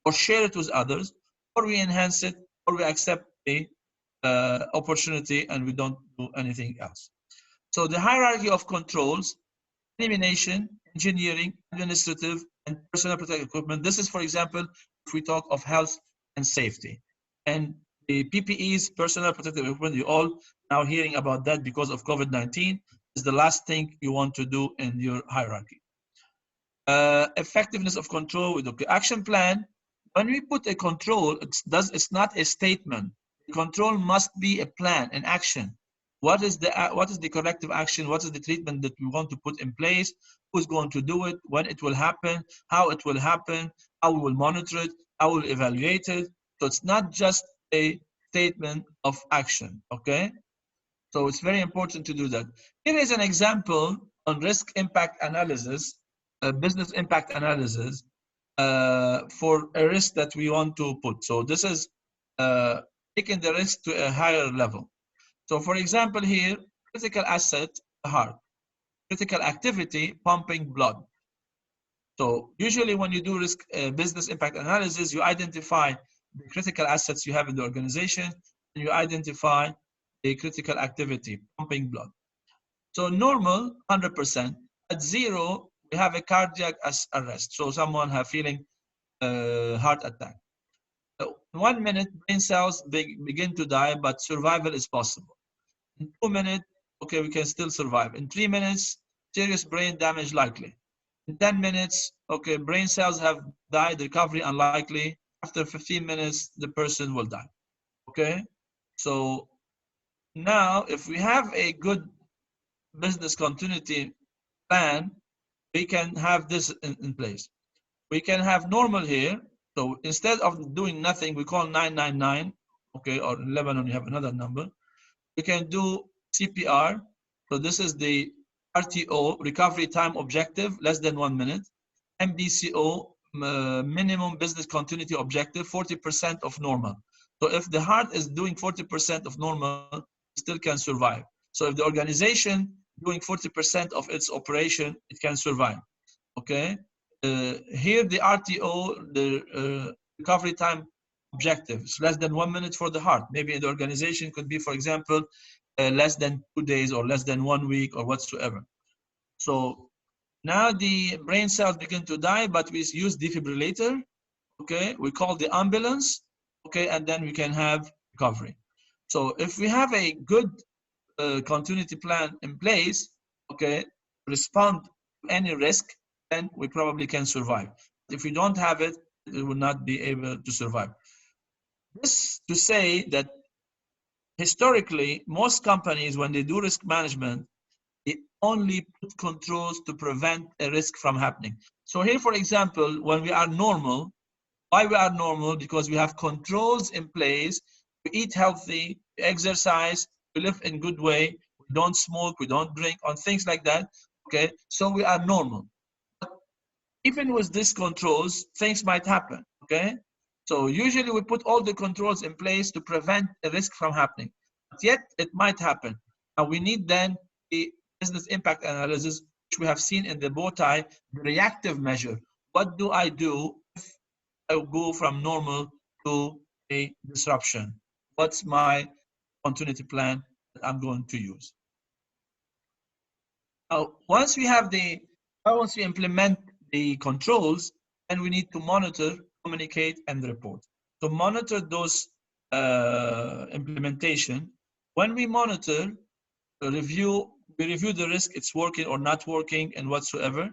or share it with others, or we enhance it, or we accept the opportunity and we don't do anything else. So the hierarchy of controls: elimination, engineering, administrative, and personal protective equipment. This is, for example, if we talk of health and safety. And the PPEs, personal protective equipment, you're all now hearing about that because of COVID-19, is the last thing you want to do in your hierarchy. Effectiveness of control with the action plan. When we put a control, it's not a statement. The control must be a plan, an action. What is the corrective action? What is the treatment that we want to put in place? Who's going to do it? When it will happen? How it will happen? How we will monitor it? How we will evaluate it? So it's not just a statement of action, okay? So it's very important to do that. Here is an example on risk impact analysis, business impact analysis for a risk that we want to put. So this is taking the risk to a higher level. So for example here, critical asset, the heart. Critical activity, pumping blood. So usually when you do risk business impact analysis, you identify the critical assets you have in the organization, and you identify the critical activity, pumping blood. So normal, 100%. At 0, we have a cardiac arrest. So someone have feeling heart attack. In 1 minute, brain cells begin to die, but survival is possible. In 2 minutes, okay, we can still survive. In 3 minutes, serious brain damage likely. In 10 minutes, okay, brain cells have died, recovery unlikely. After 15 minutes, the person will die. Okay? So now, if we have a good business continuity plan, we can have this in place. We can have normal here. So instead of doing nothing, we call 999, okay, or in Lebanon, you have another number. We can do CPR. So this is the RTO, recovery time objective, less than 1 minute. MBCO, minimum business continuity objective, 40% of normal. So if the heart is doing 40% of normal, it still can survive. So if the organization doing 40% of its operation, it can survive. Okay. Here the RTO, the recovery time objective, is less than 1 minute for the heart. Maybe the organization could be, for example, less than 2 days or less than 1 week or whatsoever. So now the brain cells begin to die, but we use defibrillator. Okay, we call the ambulance. Okay, and then we can have recovery. So if we have a good continuity plan in place, okay, respond any risk, then we probably can survive. If we don't have it, we will not be able to survive. This to say that historically, most companies, when they do risk management, they only put controls to prevent a risk from happening. So here, for example, when we are normal, why we are normal? Because we have controls in place. We eat healthy, we exercise, we live in good way, we don't smoke, we don't drink, on things like that. Okay, so we are normal. Even with these controls, things might happen. Okay, so usually we put all the controls in place to prevent a risk from happening, but yet it might happen. And we need then the business impact analysis, which we have seen in the bow tie, the reactive measure. What do I do if I go from normal to a disruption? What's my continuity plan that I'm going to use? Now, once we implement the controls, then we need to monitor, communicate, and report. To monitor those implementation, when we monitor, we review the risk, it's working or not working, and whatsoever.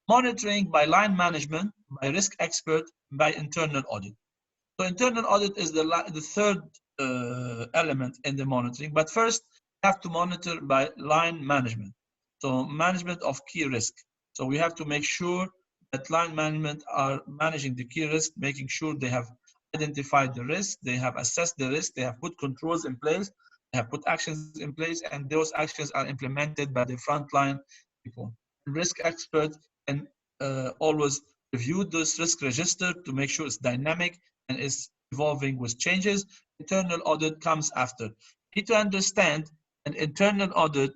Monitoring by line management, by risk expert, by internal audit. So internal audit is the third element in the monitoring. But first, we have to monitor by line management. So management of key risk. So we have to make sure that line management are managing the key risk, making sure they have identified the risk, they have assessed the risk, they have put controls in place, they have put actions in place, and those actions are implemented by the frontline people. Risk experts can always review this risk register to make sure it's dynamic and is evolving with changes. Internal audit comes after. You need to understand an internal audit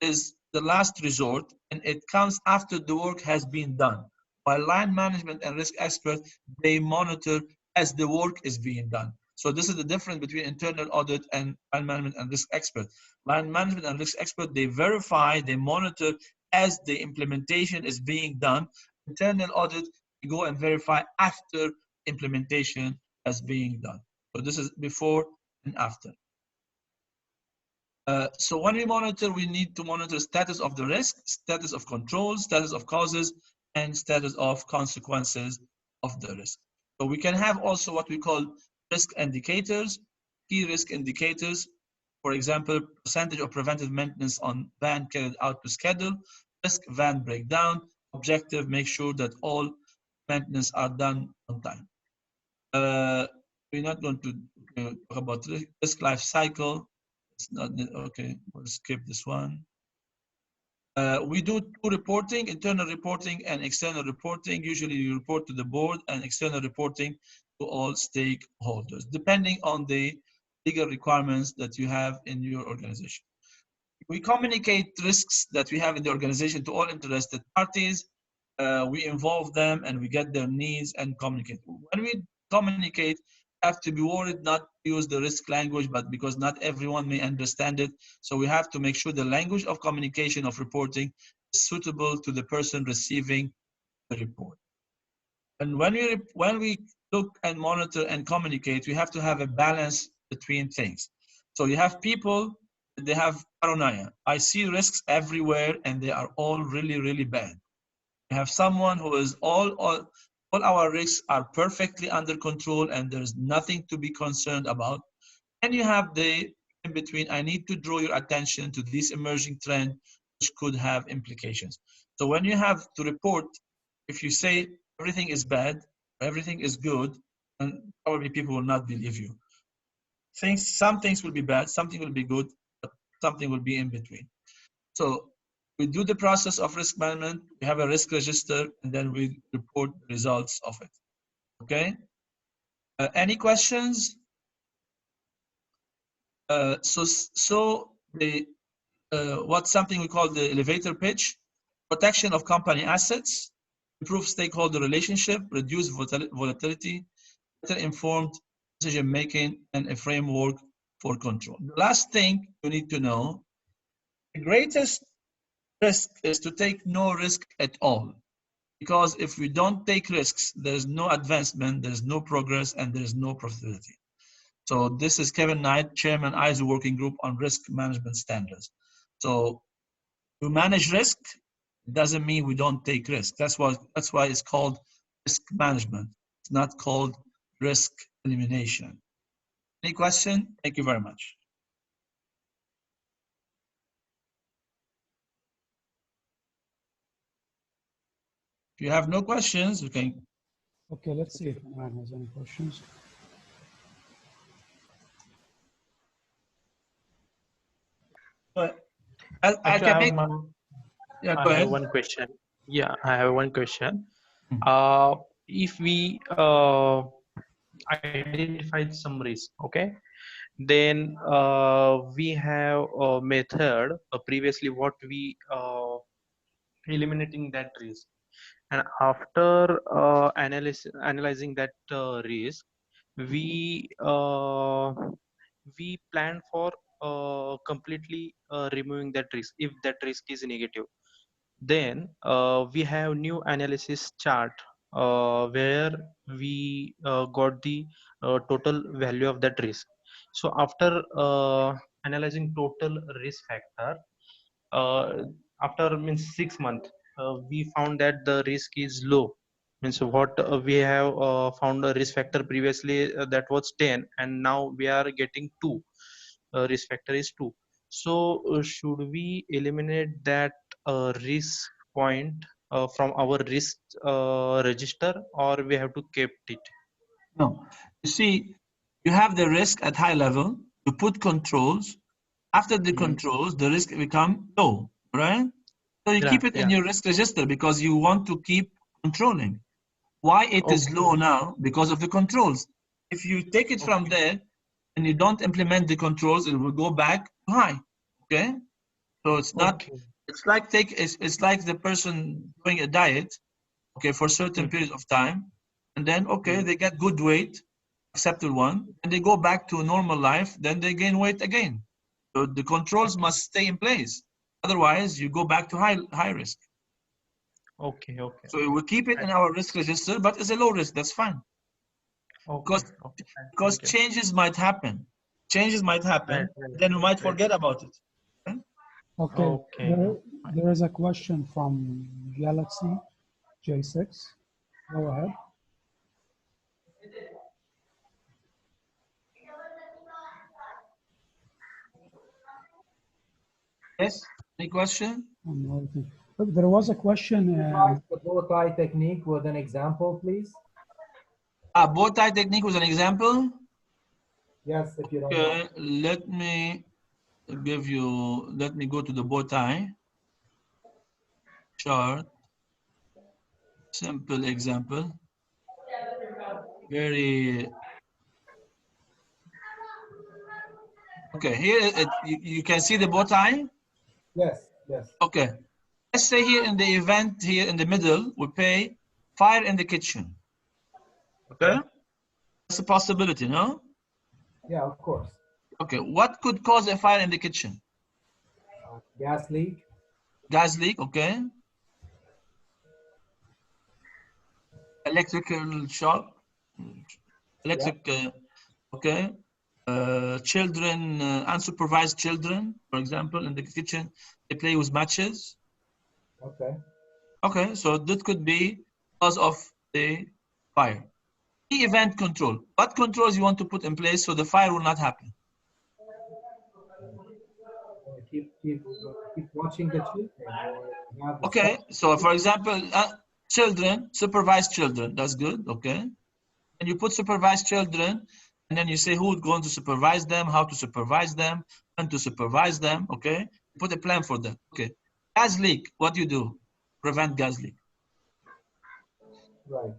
is the last resort, and it comes after the work has been done. While line management and risk experts, they monitor as the work is being done. So this is the difference between internal audit and line management and risk expert. Line management and risk expert, they verify, they monitor as the implementation is being done. Internal audit, you go and verify after implementation as being done. So this is before and after. So when we monitor, we need to monitor status of the risk, status of control, status of causes, and status of consequences of the risk. So we can have also what we call risk indicators, key risk indicators. For example, percentage of preventive maintenance on van carried out to schedule, risk van breakdown, objective, make sure that all maintenance are done on time. We're not going to talk about risk life cycle. It's not okay. We'll skip this one. We do two reporting, internal reporting and external reporting. Usually you report to the board, and external reporting to all stakeholders, depending on the legal requirements that you have in your organization. We communicate risks that we have in the organization to all interested parties. We involve them and we get their needs and communicate. When we communicate, have to be worried not to use the risk language, but because not everyone may understand it. So we have to make sure the language of communication of reporting is suitable to the person receiving the report. And when we look and monitor and communicate, we have to have a balance between things. So you have people, they have paranoia. I see risks everywhere and they are all really, really bad. You have someone who is all our risks are perfectly under control and there's nothing to be concerned about. And you have the in between, I need to draw your attention to this emerging trend which could have implications. So when you have to report, if you say everything is bad, everything is good, and probably people will not believe you. Some things will be bad, something will be good, but something will be in between. So we do the process of risk management, we have a risk register, and then we report the results of it. Okay? Any questions? So what's something we call the elevator pitch? Protection of company assets, improve stakeholder relationship, reduce volatility, better informed decision making, and a framework for control. The last thing you need to know, the greatest risk is to take no risk at all. Because if we don't take risks, there's no advancement, there's no progress, and there's no profitability. So this is Kevin Knight, Chairman, ISO Working Group on Risk Management Standards. So to manage risk, It doesn't mean we don't take risk. That's why it's called risk management. It's not called risk elimination. Any question? Thank you very much. If you have no questions, we can. Okay, let's see if anyone has any questions. But I Actually, can make. Yeah, go I ahead. have one question. Yeah, I have one question. Hmm. If we identified some risk, okay, then we have a method previously what we eliminating that risk, and after analyzing that risk, we plan for completely removing that risk if that risk is negative. Then we have new analysis chart where we got the total value of that risk. So after analyzing total risk factor, uh, after means 6 months, we found that the risk is low. Means what we have found a risk factor previously that was 10, and now we are getting 2. Risk factor is 2. So should we eliminate that risk point from our risk register, or we have to keep it? No, you see, you have the risk at high level. You put controls. After the controls, the risk become low, right? So you Yeah, keep it in yeah. your risk register because you want to keep controlling. Why it is Okay, low now? Because of the controls. If you take it from okay, there and you don't implement the controls, it will go back to high. Okay? So it's not, okay. it's like the person doing a diet, okay, for certain Hmm, period of time, and then okay, hmm. they get good weight, accepted one, and they go back to a normal life, then they gain weight again. So the controls Okay, must stay in place. Otherwise, you go back to high risk. okay, okay, So we keep it okay. in our risk register, but it's a low risk. That's fine Okay, because okay. because Thank you. changes might happen. Changes might Right, happen. right, Then we might right. forget about it. Okay? Okay, Okay. there is a question from Galaxy J6. Go ahead. Yes. Any question? Another thing. Look, there was a question. The bow tie technique with an example, please. Bow tie technique was an example. Yes, if you don't mind. Okay. Let me give you. Let me go to the bow tie chart. Simple example. Very. Okay. Here you can see the bow tie. Yes, yes. Okay. Let's say here in the event here in the middle, we pay fire in the kitchen. Okay. That's a possibility, no? Yeah, of course. Okay. What could cause a fire in the kitchen? Gas leak. Gas leak. Okay. Electrical shock. Yeah. Electric. Okay. Children, unsupervised children, for example, in the kitchen, they play with matches. Okay. Okay, so that could be because of the fire. The event control. What controls you want to put in place so the fire will not happen? Keep watching the children, or have a Okay, special. so for example, children, supervised children, that's good, okay? And you put supervised children, and then you say who's going to supervise them, how to supervise them, when to supervise them, okay? Put a plan for that, okay? Gas leak, what do you do? Prevent gas leak. Right.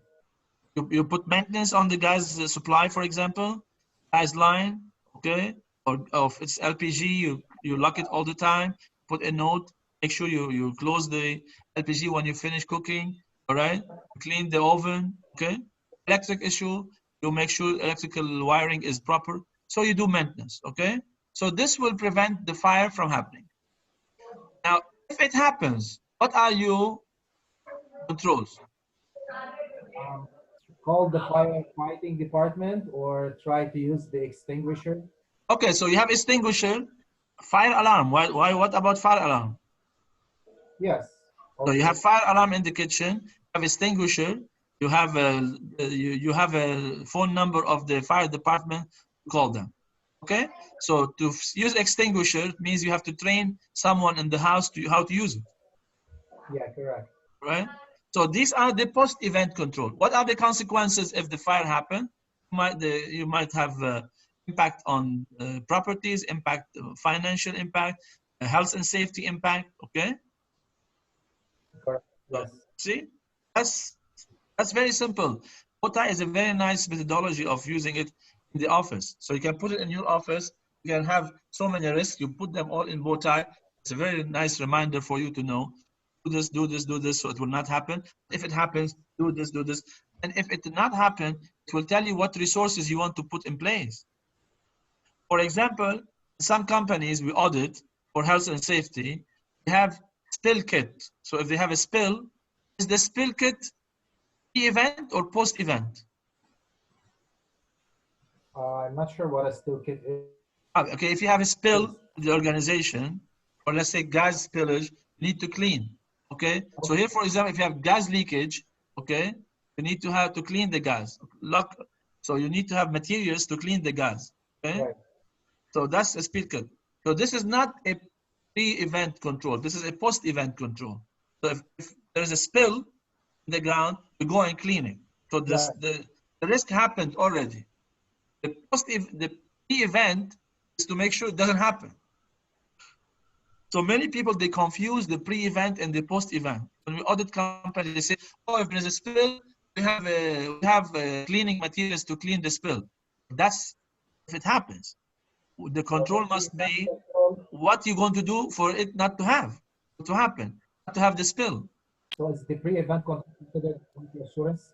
You put maintenance on the gas supply, for example, gas line, okay? Or if it's LPG, you lock it all the time, put a note, make sure you close the LPG when you finish cooking, all right? Clean the oven, okay? Electric issue, you make sure electrical wiring is proper. So you do maintenance, okay? So this will prevent the fire from happening. Now, if it happens, what are your controls? Um, Call the firefighting department or try to use the extinguisher. Okay, so you have extinguisher, fire alarm. Why? What about fire alarm? Yes. So you have fire alarm in the kitchen, you have extinguisher, you have a phone number of the fire department to call them. Okay, so to use extinguisher means you have to train someone in the house to how to use it. Yeah, correct. Right. So these are the post-event control. What are the consequences if the fire happened? You might have impact on properties, impact, financial impact, health and safety impact. Okay. Correct. So, Yes. see, that's very simple. BOTA is a very nice methodology of using it in the office. So you can put it in your office. You can have so many risks. You put them all in BOTA. It's a very nice reminder for you to know. Do this, do this, do this, so it will not happen. If it happens, do this, do this. And if it did not happen, it will tell you what resources you want to put in place. For example, some companies we audit for health and safety, they have spill kit. So if they have a spill, is the spill kit pre-event or post-event? I'm not sure what a still kit is. Okay, if you have a spill in the organization, or let's say gas spillage, you need to clean. Okay, so here, for example, if you have gas leakage, okay, you need to have to clean the gas. So you need to have materials to clean the gas. Okay, Right. so that's a spill kit. So this is not a pre-event control. This is a post-event control. So if there's a spill in the ground, you go and clean it. So this, Right. the risk happened already. The pre-event is to make sure it doesn't happen. So many people, they confuse the pre-event and the post-event. When we audit companies, they say, oh, if there's a spill, we have cleaning materials to clean the spill. That's if it happens. The control must be what you're going to do for it not to happen, not to have the spill. So is the pre-event considered quality assurance?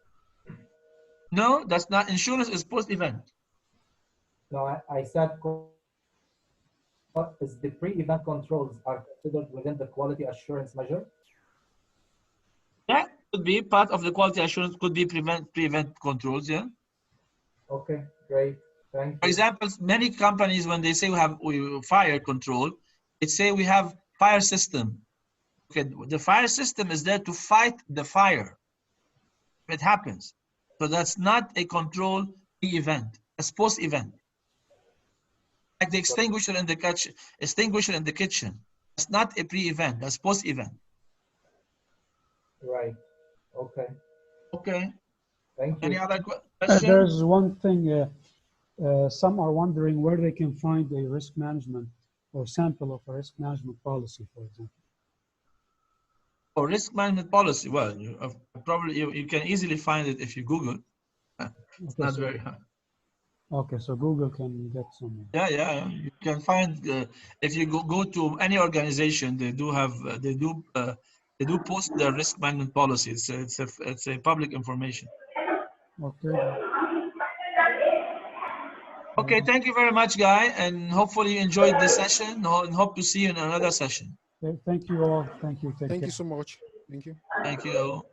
No, that's not. Insurance is post-event. No, I said what is the pre-event controls are considered within the quality assurance measure? Yeah, could be part of the quality assurance, could be pre-event controls, yeah. Okay, great. Thank For you. example, many companies, when they say we have fire control, they say we have fire system. Okay, the fire system is there to fight the fire if it happens. So that's not a control pre-event, it's post-event. Like the extinguisher in the kitchen. That's not a pre-event, that's post-event. Right. Okay. Okay. Thank you. Any other questions? There's one thing, some are wondering where they can find a risk management or sample of a risk management policy, for example. For risk management policy, well, you can easily find it if you Google. It's Okay, not so, very hard. okay, so Google can get some. Yeah. You can find if you go to any organization, they do have they do post their risk management policies. It's a public information. Okay. Okay, thank you very much, Guy, and hopefully you enjoyed this session. And hope to see you in another session. Thank you all. Thank you. Take Thank care. you so much. Thank you. Thank you.